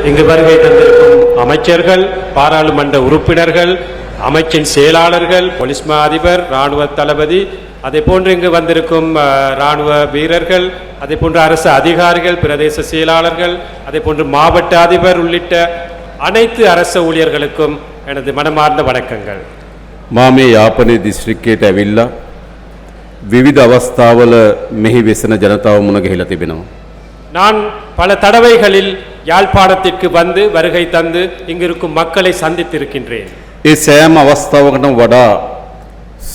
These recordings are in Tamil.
இங்கு வருகை தந்திருக்கும் அமைச்சர்கள், பாராளுமன்ற உறுப்பினர்கள், அமைச்சின் செயலாளர்கள், போலீஸ் மா அதிபர், இராணுவ தளபதி, அதே போன்று இங்கு வந்திருக்கும் இராணுவ வீரர்கள், அதே போன்று அரசு அதிகாரிகள், பிரதேச செயலாளர்கள், அதே போன்று மாவட்ட அதிபர் உள்ளிட்ட அனைத்து அரசு ஊழியர்களுக்கும் எனது மனமார்ந்த வணக்கங்கள். மாமே யாப்பனே දිස්ත්‍රික්කයට ඇවිල්ලා විවිධ අවස්ථාවල මෙහි වෙසෙන ජනතාව මුණ ගැහිලා තිබෙනවා. நான் பல தடவைகளில் யாழ்ப்பாணத்திற்கு வந்து வருகை தந்து இங்கிருக்கும் மக்களை சந்தித்திருக்கின்றேன். ඒ සෑම අවස්ථාවකටම වඩා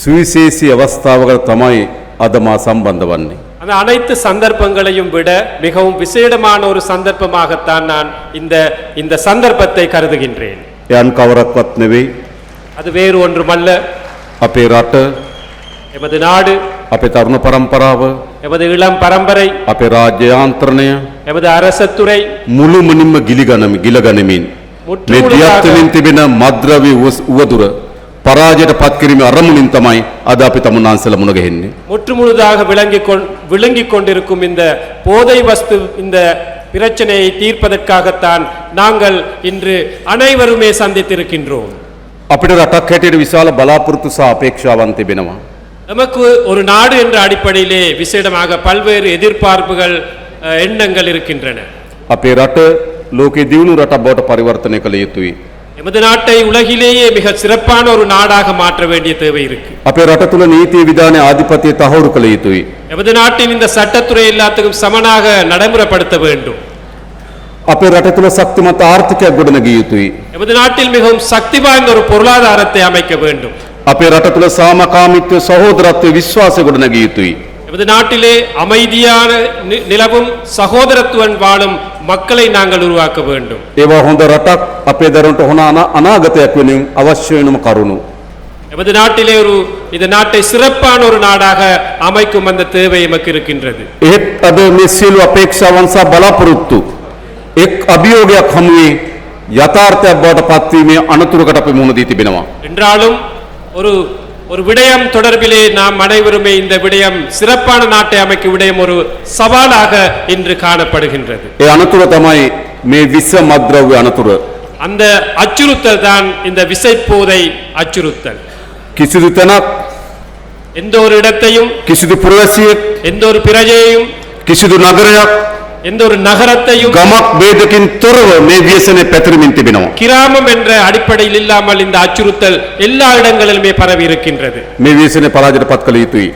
සුවිශේෂී අවස්ථාවකට තමයි අද මා සම්බන්ධ වන්නේ. அந்த அனைத்து சந்தர்ப்பங்களையும் விட மிகவும் விசேடமான ஒரு சந்தர்ப்பமாகத்தான் நான் இந்த சந்தர்ப்பத்தை கருதுகின்றேன். යන් කවරක්වත් නෙවෙයි. அது வேறு ஒன்றுமல்ல, අපේ රට, எமது நாடு, අපේ තරුණ පරම්පරාව, எமது இளம் பரம்பரை, අපේ රාජ්‍ය යාන්ත්‍රණය எமது அரசத்துறை මුළුමනින්ම ගිලගනිමින් මේ දියත්වමින් තිබෙන මද්ද්‍රව්‍ය උවදුර පරාජයට පත් කිරීමේ අරමුණින් තමයි අද අපි තමුන්නාන්සලා මුණ ගැහෙන්නේ. முற்றுமுழுதாக விளங்கிக் கொண்டிருக்கும் இந்த போதை வஸ்து இந்த பிரச்சனையை தீர்ப்பதற்காகத்தான் நாங்கள் இன்று அனைவருமே சந்தித்திருக்கின்றோம். අපිට රටක් හැටියට විශාල බලාපොරොත්තු සහ අපේක්ෂාවන් තිබෙනවා. நமக்கு ஒரு நாடு என்ற அடிப்படையிலே விசேடமாக பல்வேறு எதிர்பார்ப்புகள் எண்ணங்கள் இருக்கின்றன. අපේ රට ලෝකේ දියුණු රටක් බවට පරිවර්තනය කළ යුතුයි. எமது நாட்டை உலகிலேயே மிக சிறப்பான ஒரு நாடாக மாற்ற வேண்டிய தேவை இருக்கு. අපේ රට තුල නීති විධානයේ ආධිපත්‍යය තහවුරු කළ යුතුයි. எமது நாட்டின் இந்த சட்டத்துறை எல்லாத்துக்கும் சமனாக நடைமுறைப்படுத்த வேண்டும். අපේ රට තුල ශක්තිමත් ආර්ථිකයක් ගොඩනගිය යුතුයි. எமது நாட்டில் மிகவும் சக்தி வாய்ந்த ஒரு பொருளாதாரத்தை அமைக்க வேண்டும். අපේ රට තුල සාමකාමීත්ව සහෝදරත්ව විශ්වාසය ගොඩනගිය යුතුයි. எமது நாட்டிலே அமைதியான நிலவும் சகோதரத்துவன் வாழும் மக்களை நாங்கள் உருவாக்க வேண்டும். ඒවා හොඳ රටක් අපේ දරුවන්ට හොඳ අනාගතයක් වෙනුවෙන් අවශ්‍ය වෙනම කරුණු. எமது நாட்டிலே இந்த நாட்டை சிறப்பான ஒரு நாடாக அமைக்கும் அந்த தேவை எமக்கு இருக்கின்றது. ඒත් අද මේ සියලු අපේක්ෂාවන් සහ බලාපොරොත්තු එක් අභියෝගයක් හමුවේ යථාර්ථයක් බවට පත්වීමේ අනතුරකට අපි මුහුණ දී තිබෙනවා. என்றாலும் ஒரு விடயம் தொடர்பிலே நாம் அனைவருமே இந்த விடயம் சிறப்பான நாட்டை அமைக்கும் விடயம் ஒரு சவாலாக இன்று காணப்படுகின்றது. ඒ අනතුර තමයි මේ විස මද්ද්‍රව්‍ය අනතුර. அந்த அச்சுறுத்தல் தான் இந்த விசைப்போதை அச்சுறுத்தல். කිසිදු තැනක්, எந்த ஒரு இடத்தையும், කිසිදු පුරවැසියෙක්, எந்த ஒரு பிரஜையையும், කිසිදු නගරයක්, எந்த ஒரு நகரத்தையும் ගමක් ભેදකින් තොරව මේ ව්‍යසනය පැතිරෙමින් තිබෙනවා. கிராமம் என்ற அடிப்படையில் இல்லாமல் இந்த அச்சுறுத்தல் எல்லா இடங்களிலுமே பரவி இருக்கின்றது. මේ ව්‍යසනය පරාජයට පත් කළ යුතුයි.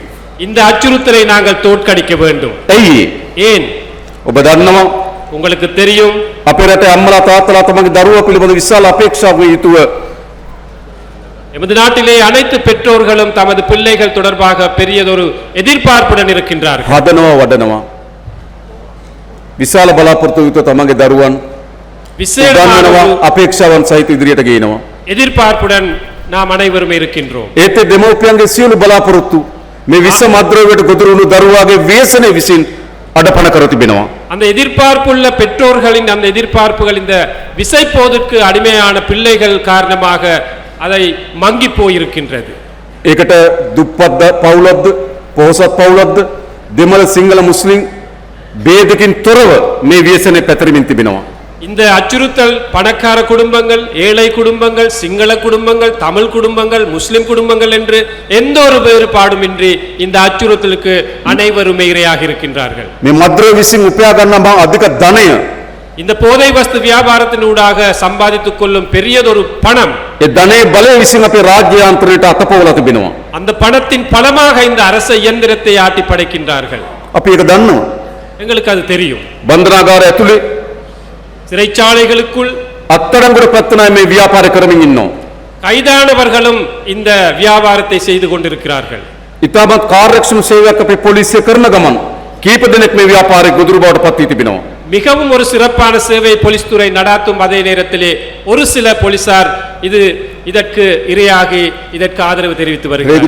இந்த அச்சுறுத்தலை நாங்கள் தோற்கடிக்க வேண்டும். ඇයි? ஏன்? ඔබ දන්නවා உங்களுக்கு தெரியும், අපේ රටේ අම්මලා තාත්තලා තමන්ගේ දරුවෝ පිළිබඳ විශාල අපේක්ෂාවකින් යුතුව எமது நாட்டிலே அனைத்து பெற்றோர்களும் தமது பிள்ளைகள் தொடர்பாக பெரியதொரு எதிர்பார்ப்புடன் இருக்கின்றார்கள். හදනවා වඩනවා. විශාල බලාපොරොත්තු යුතුව තමන්ගේ දරුවන් விசேடமான අපේක්ෂාවන් සහිත ඉදිරියට ගේනවා. எதிர்பார்ப்புடன் நாம் அனைவரும் இருக்கின்றோம். ඒත් දෙමෝපියන්ගේ සියලු බලාපොරොත්තු මේ විස මද්ද්‍රව්‍යයට ගොදුරු වුණු දරුවාගේ ව්‍යසනය විසින් අඩපණ කර තිබෙනවා. அந்த எதிர்பார்ப்புள்ள பெற்றோர்களின் அந்த எதிர்பார்ப்புகள் இந்த விசைப்போதுக்கு அடிமையான பிள்ளைகள் காரணமாக அதை மங்கி போயிருக்கின்றது. ඒකට දුප්පත් පවුලක්ද පොහොසත් පවුලක්ද දෙමළ සිංහල මුස්ලිම් ભેදකින් තොරව මේ ව්‍යසනය පැතිරෙමින් තිබෙනවා. இந்த அச்சுறுத்தல் பணக்கார குடும்பங்கள், ஏழை குடும்பங்கள், சிங்கள குடும்பங்கள், தமிழ் குடும்பங்கள், முஸ்லிம் குடும்பங்கள் என்று எந்த ஒரு வேறுபாடுமின்றி இந்த அச்சுறுத்தலுக்கு அனைவருமே இரையாக இருக்கின்றார்கள். මේ මද්ද්‍රව්‍ය විසින් උපයා ගන්නා අධික ධනය, இந்த போதை வஸ்து வியாபாரத்தினூடாக சம்பாதித்துக் கொள்ளும் பெரியதொரு பணம், ඒ ධනයේ බලය විසින් අපේ රාජ්‍ය යාන්ත්‍රණයට අතපොවලා තිබෙනවා. அந்த பணத்தின் பலமாக இந்த அரச இயந்திரத்தை ஆட்டி படைக்கின்றார்கள். අපි ඒක දන්නවා. எங்களுக்கு அது தெரியும். බන්ධනාගාර ඇතුලේ சிறைச்சாலைகளுக்குள் අත්අඩංගුවට පත්වන මේ ව්‍යාපාර කරමින් ඉන්නවා. கைதானவர்களும் இந்த வியாபாரத்தை செய்து கொண்டிருக்கிறார்கள். ඉතාමත් කාර්යක්ෂම සේවයක් අපේ පොලිසිය කරන ගමන් කීප දෙනෙක් මේ ව්‍යාපාරයේ ගොදුරු බවට පත් වී තිබෙනවා. மிகவும் ஒரு சிறப்பான சேவை போலீஸ் துறை நடாத்தும் அதே நேரத்திலே ஒரு சில போலீசார் இதற்கு இரையாகி இதற்கு ஆதரவு தெரிவித்து வருகிறார்கள்.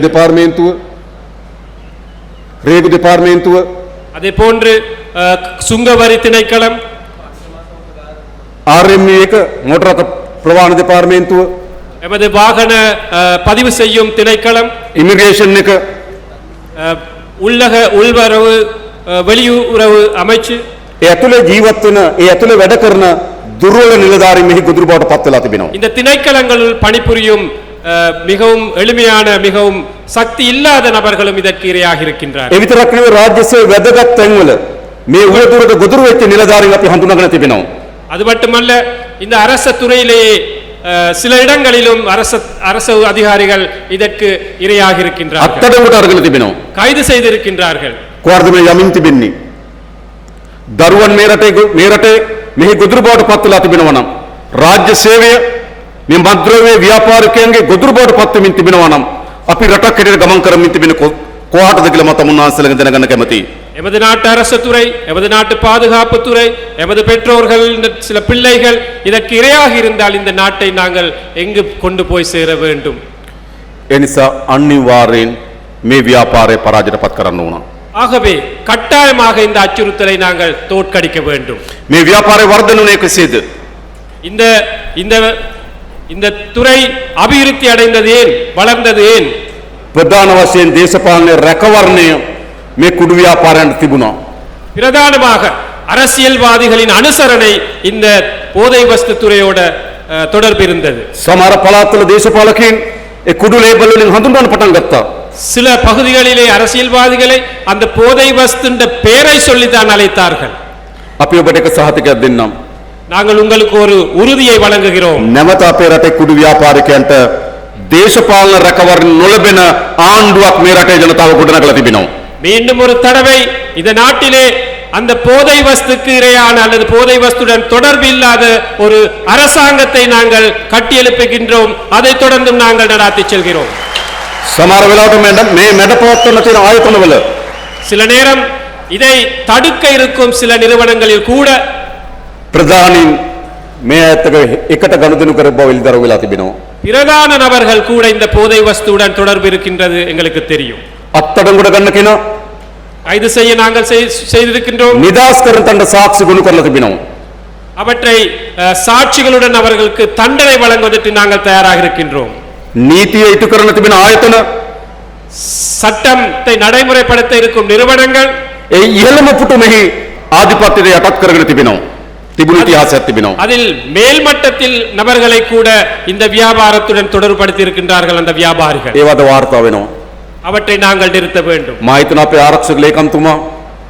රේගු දෙපාර්තමේන්තුව அதே போன்று சுங்கவரி திணைக்களம், RME එක මෝටර ප්‍රවාහන දෙපාර්තමේන්තුව, எமது வாகன பதிவு செய்யும் திணைக்களம், ඉමිග්‍රේෂන් එක, உள்வரவு வெளியுறவு அமைச்சு, ඒ ඇතුලේ ජීවත් වෙන, ඒ ඇතුලේ වැඩ කරන දුර්වල නිලධාරීන් මෙහි ගොදුරු බවට පත් වෙලා තිබෙනවා. இந்த திணைக்களங்களில் பணிபுரியும் மிகவும் எளிமையான மிகவும் சக்தி இல்லாத நபர்களும் இதற்கு இரையாக இருக்கின்றார்கள். ඒ විතරක් නෙවෙයි රාජ්‍ය සේවයේ වැදගත් තැන්වල මේ උවදුරට ගොදුරු වෙච්ච නිලධාරීන් අපි හඳුනාගෙන තිබෙනවා. அது மட்டுமல்ல இந்த அரச துறையிலேயே சில இடங்களிலும் அரச அதிகாரிகள் இதற்கு இரையாக இருக்கின்றார்கள். අත්අඩංගුවට අරගෙන තිබෙනවා. கைது செய்திருக்கின்றார்கள். කොහොමද මේ යමින් තිබෙන්නේ? දරුවන් මේ රටේ මෙහි ගොදුරු බවට පත් වෙලා තිබෙනවා නම් රාජ්‍ය සේවය මේ මද්ද්‍රව්‍ය ව්‍යාපාරිකයන්ගේ ගොදුරු බවට පත් වෙමින් තිබෙනවා නම් අපි රටක් හැටියට ගමන් කරමින් තිබෙන කොහාටද කියලා මම තමුන්නාන්සලගෙන් දැනගන්න කැමතියි. எமது நாட்டு அரசு துறை, எமது நாட்டு பாதுகாப்பு துறை, எமது பெற்றோர்கள், சில பிள்ளைகள் இதற்கு இரையாக இருந்தால் இந்த நாட்டை நாங்கள் எங்கு கொண்டு போய் சேர வேண்டும்? ඒ නිසා අනිවාර්යෙන් මේ ව්‍යාපාරය පරාජයට පත් කරන්න ඕන. ஆகவே கட்டாயமாக இந்த அச்சுறுத்தலை நாங்கள் தோற்கடிக்க வேண்டும். මේ ව්‍යාපාරය වර්ධනය කෙසේද? இந்த இந்த இந்த துறை அபிவிருத்தி அடைந்தது ஏன், வளர்ந்தது ஏன்? ප්‍රධාන වශයෙන් දේශපාලන රැකවරණය මේ කුඩු ව්‍යාපාරයන්ට තිබුණා. பிரதானமாக அரசியல்வாதிகளின் அனுசரணை இந்த போதை வஸ்து துறையோட தொடர்பு இருந்தது. සමහර පළාත්වල දේශපාලකයන් ඒ කුඩු ලේබල් වලින් හඳුන්වන්න පටන් ගත්තා. சில பகுதிகளிலே அரசியல்வாதிகளை அந்த போதை வஸ்துன்ற பெயரை சொல்லித்தான் அழைத்தார்கள். අපි ඔබට එක සහතිකයක් දෙන්නම්. நாங்கள் உங்களுக்கு ஒரு உறுதியை வழங்குகிறோம். නැවත අපේ රටේ කුඩු ව්‍යාපාරිකයන්ට දේශපාලන රැකවරණ නොලැබෙන ආණ්ඩුවක් මේ රටේ ජනතාව ගොඩනගලා තිබෙනවා. மீண்டும் ஒரு தடவை இந்த நாட்டிலே அந்த போதை வஸ்துக்கு இரையான அல்லது போதை வஸ்துடன் தொடர்பு இல்லாத ஒரு அரசாங்கத்தை நாங்கள் கட்டியெழுப்புகின்றோம். அதை தொடர்ந்தும் நாங்கள் நடாத்தி செல்கிறோம். සමහර වෙලාවට මේ මැඩපවත්වන තියෙන ආයතනවල சில நேரம் இதை தடுக்க இருக்கும் சில நிறுவனங்களில் கூட ප්‍රධානීන් මේ ඇත්තක එකට ගනුදෙනු කර බව එළිදරව් වෙලා තිබෙනවා. பிரதான நபர்கள் கூட இந்த போதை வஸ்துவுடன் தொடர்பு இருக்கின்றது எங்களுக்கு தெரியும். අත්අඩංගුවට ගන්න කෙනා கைது செய்ய நாங்கள் செய்திருக்கின்றோம். නිදාස් කරන තණ්ඩ සාක්ෂි ගොනු කරලා තිබෙනවා. அவற்றை சாட்சிகளுடன் அவர்களுக்கு தண்டனை வழங்குவதற்கு நாங்கள் தயாராக இருக்கின்றோம். නීතිය ඉටු කරන තිබෙන ආයතන சட்டத்தை நடைமுறைப்படுத்த இருக்கும் நிறுவனங்கள் ඒ ඉහළම පුටුමෙහි ආධිපත්‍යයට යටත් කරගෙන තිබෙනවා. තිබුණු ඉතිහාසයක් තිබෙනවා. அதில் மேல்மட்டத்தில் நபர்களை கூட இந்த வியாபாரத்துடன் தொடர்புபடுத்தி இருக்கின்றார்கள் அந்த வியாபாரிகள். ඒවද වාර්තා වෙනවා. அவற்றை நாங்கள் நிறுத்த வேண்டும். මා හිතන අපේ ආරක්ෂක ලේකම්තුමා,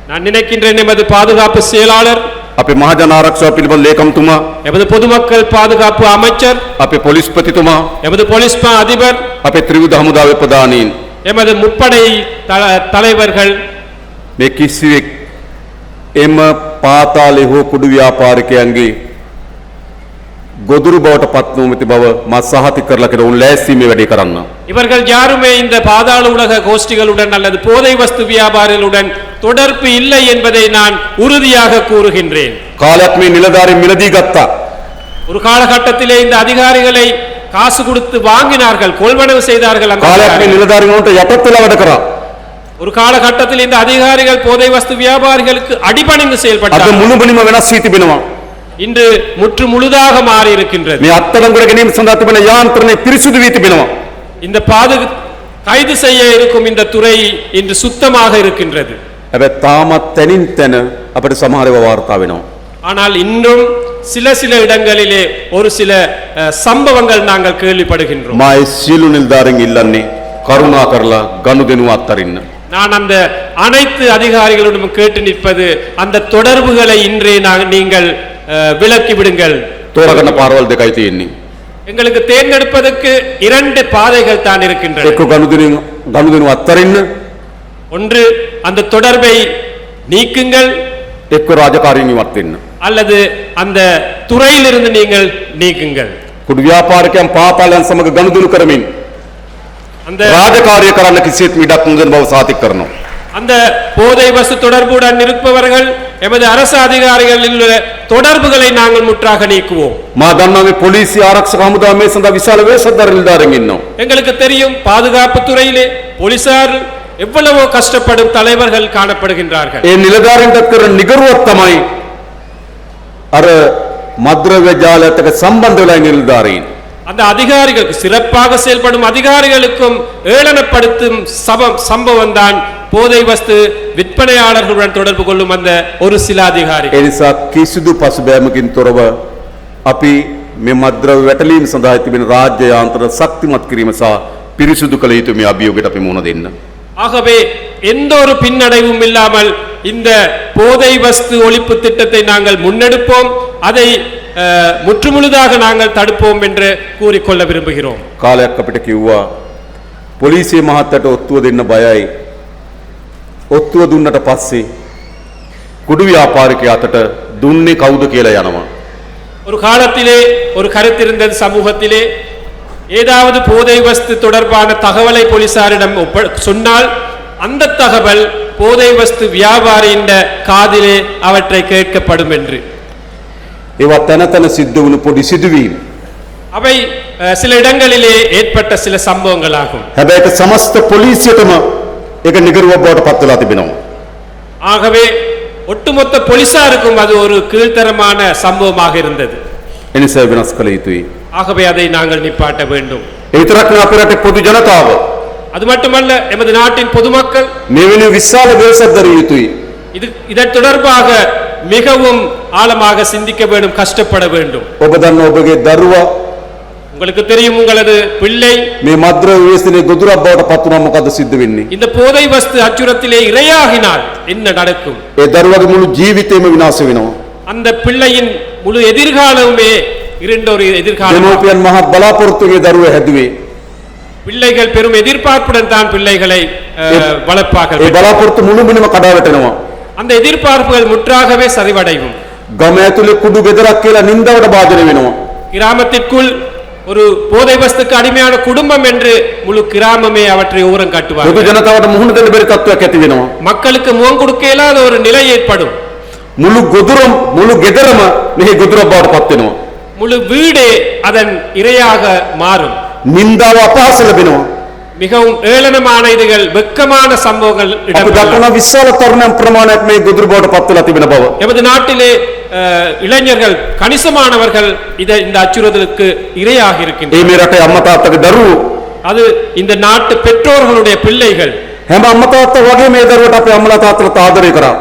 நான் நினைக்கின்றேன் எமது பாதுகாப்பு செயலாளர், අපේ මහජන ආරක්ෂාව පිළිබඳ ලේකම්තුමා, எமது பொதுமக்கள் பாதுகாப்பு அமைச்சர், අපේ පොලිස්පතිතුමා, எமது போலீஸ் மா அதிபர், අපේ ත්‍රිවිධ හමුදාවේ ප්‍රධානීන් எமது முப்படை தலைவர்கள் මේ කිසිවෙක් එම පාතාලේ හෝ කුඩු ව්‍යාපාරිකයන්ගේ ගොදුරු බවට පත් නොමැති බව මා සහතික කරලා කියන උන් ලෑස්ති මේ වැඩේ කරන්න. இவர்கள் யாருமே இந்த பாதாள உலக கோஷ்டிகளுடன் அல்லது போதை வஸ்து வியாபாரிகளுடன் தொடர்பு இல்லை என்பதை நான் உறுதியாக கூறுகின்றேன். කාලයක් මේ නිලධාරීන් මිලදී ගත්තා. ஒரு காலகட்டத்திலே இந்த அதிகாரிகளை காசு கொடுத்து வாங்கினார்கள், கொள்வனவு செய்தார்கள். அந்த කාලයක් මේ அதிகாரிகள். නිලධාරීන් උන්ට යටත් වෙලා වැඩ කරා. ஒரு காலகட்டத்தில் இந்த அதிகாரிகள் போதை வஸ்து வியாபாரிகளுக்கு அடிபணிந்து අද செயல்பட்டார்கள். මුළුමනින්ම වෙනස් වී තිබෙනවා. இன்று முற்று முழுதாக மாறி இருக்கின்றது. මේ අත්අඩංගුවට ගැනීම සඳහා තිබෙන යාන්ත්‍රණය පිරිසිදු වී තිබෙනවා. இந்த கைது செய்ய இருக்கும் இந்த துறை இன்று சுத்தமாக இருக்கின்றது. හැබැයි තාමත් තැනින් තැන අපිට සමහර ඒවා වාර්තා වෙනවා. ஆனால் இன்னும் சில இடங்களிலே ஒரு சில சம்பவங்கள் நாங்கள் கேள்விப்படுகின்றோம். මා ඒ සියලු නිලධාරීන් ඉල්ලන්නේ කරුණා කරලා ගනුදෙනුව අත්හරින්න. நான் அந்த அனைத்து அதிகாரிகளிடம் கேட்டு நிற்பது அந்த தொடர்புகளை இன்றே நீங்கள் விலக்கி விடுங்கள். තෝරගන්න පාරවල් දෙකයි තියෙන්නේ. எங்களுக்கு தேர்ந்தெடுப்பதற்கு 2 பாதைகள் தான் இருக்கின்றன. එක්ක ගනුදෙනුව අත්හරින්න, ஒன்று அந்த தொடர்பை நீக்குங்கள், එක්ක රාජකාරීන් ඉවත් වෙන්න. அல்லது அந்த துறையிலிருந்து நீங்கள் நீக்குங்கள். කුඩු ව්‍යාපාරිකයන් පාතාලයන් සමග ගනුදෙනු කරමින් அந்த රාජකාරිය කරන්න කිසිත් ඉඩක් නොදෙන බව සාතික කරනවා. அந்த போதை வஸ்து தொடர்புடன் இருப்பவர்கள் எமது அரசு அதிகாரிகளில் உள்ள தொடர்புகளை நாங்கள் முற்றாக நீக்குவோம். මා දන්නවා මේ පොලිසිය ආරක්ෂක හමුදාව මේ සඳහා විශාල වේශධාර නිලධාරීන් ඉන්නවා. எங்களுக்கு தெரியும் பாதுகாப்பு துறையிலே போலீசார் எவ்வளவோ கஷ்டப்படும் தலைவர்கள் காணப்படுகின்றார்கள். ඒ නිලධාරීන්ට කරන නිගරුවක් තමයි අර මද්ද්‍රව්‍ය ජාලයත් එක්ක සම්බන්ධ වෙලා ඉන්න නිලධාරීන්. அந்த அதிகாரிகளுக்கு சிறப்பாக செயல்படும் அதிகாரிகளுக்கும் ஏளனப்படுத்தும் சம்பவம் தான் போதை வஸ்து விற்பனையாளர்களுடன் தொடர்பு கொள்ளும் அந்த ஒரு சில அதிகாரிகள். ඒ නිසා කිසිදු පසුබෑමකින් තොරව අපි මේ මද්ද්‍රව්‍ය වැටලීම සඳහා තිබෙන රාජ්‍ය යාන්ත්‍ර ශක්තිමත් කිරීම සහ පිරිසුදු කළ යුතු මේ අභියෝගයට අපි මුහුණ දෙන්න. ஆகவே எந்த ஒரு பின்னடைவும் இல்லாமல் இந்த போதை வஸ்து ஒழிப்பு திட்டத்தை நாங்கள் முன்னெடுப்போம், அதை முற்றுமுழுதாக நாங்கள் தடுப்போம் என்று கூறிக்கொள்ள விரும்புகிறோம். කාලයක් අපිට කිව්වා පොලිසිය මහත්තයට ඔත්තුව දෙන්න බයයි. ඔත්තුව දුන්නට පස්සේ කුඩු ව්‍යාපාරිකයා අතට දුන්නේ කවුද කියලා යනවා. ஒரு காலத்திலே ஒரு கருத்திருந்தது சமூகத்திலே, ஏதாவது போதை வஸ்து தொடர்பான தகவலை போலீசாரிடம் சொன்னால் அந்த தகவல் போதை வஸ்து வியாபாரியின் காதிலே அவற்றை கேட்கப்படும் என்று. ඒවා තැන තැන සිද්ධ වුණු පොඩි සිදුවීම්. அவை சில இடங்களிலே ஏற்பட்ட சில சம்பவங்களாகும். හැබැයි ඒක සමස්ත පොලිසියටම ඒක නිගරුවක් බවට පත් වෙලා තිබෙනවා. ஆகவே ஒட்டுமொத்த போலீசாருக்கும் அது ஒரு கீழ்த்தரமான சம்பவமாக இருந்தது. එනිසා වෙනස් කළ යුතුයි. ஆகவே அதை நாங்கள் நிப்பாட்ட வேண்டும். ඒ විතරක් නෙවෙයි අපේ රටේ පොදු ජනතාව அது மட்டுமல்ல, எமது நாட்டின் பொதுமக்கள் මේ වෙන විශාල වෙනසක් දරිය යුතුයි. இதன் தொடர்பாக மிகவும் ஆழமாக சிந்திக்க வேண்டும், கஷ்டப்பட வேண்டும். ඔබ දන්න ඔබගේ දරුවා உங்களுக்கு தெரியும், உங்களது பிள்ளை මේ මද්ද්‍රව්‍ය ව්‍යසනයේ ගොදුරක් බවට පත් වුණා මොකද සිද්ධ වෙන්නේ? இந்த போதை வஸ்து அச்சுறுத்தலே இரையாகினால் என்ன நடக்கும்? ඒ දරුවාගේ මුළු ජීවිතේම විනාශ වෙනවා. அந்த பிள்ளையின் முழு எதிர்காலமுமே இருண்ட ஒரு எதிர்காலம். දෙමෝපියන් මහත් බලාපොරොත්තුගේ දරුවා හැදුවේ. பிள்ளைகள் பெரும் எதிர்பார்ப்புடன் தான் பிள்ளைகளை வளர்ப்பார்கள். ඒ බලාපොරොත්තු මුළුමනින්ම කඩා වැටෙනවා. அந்த எதிர்பார்ப்புகள் முற்றாகவே சரிவடையும். ගම ඇතුලේ කුඩු ගෙදරක් කියලා නින්දාවට භාජනය වෙනවා. கிராமத்திற்குள் ஒரு போதை வஸ்துக்கு அடிமையான குடும்பம் என்று முழு கிராமமே அவற்றை ஓரம் காட்டுவார்கள். පොදු ජනතාවට මුහුණ දෙන්න බැරි තත්ත්වයක් ඇති වෙනවා. மக்களுக்கு முகம் கொடுக்க இயலாத ஒரு நிலை ஏற்படும். මුළු ගොදුරම මුළු ගෙදරම මෙහි ගොදුරක් බවට පත් වෙනවා. முழு வீடே அதன் இரையாக மாறும். නින්දාව අපහාස ලැබෙනවා. மிகவும் ஏளனமான இதுகள், வெட்கமான சம்பவங்கள் අපි இடம்பெறும். දක්වන විශාල තරුණයන් ප්‍රමාණයක් මේ ගොදුරු බවට පත් වෙලා තිබෙන බව. எமது நாட்டிலே இளைஞர்கள் கணிசமானவர்கள் இந்த அச்சுறுத்தலுக்கு இரையாக ඒ இருக்கின்றனர். මේ රටේ අම්මා තාත්තගේ දරුවෝ அது இந்த நாட்டு பெற்றோர்களுடைய பிள்ளைகள். හැම අම්මා තාත්තා වගේ මේ දරුවට අපේ අම්මලා තාත්තලා ආදරය කරා.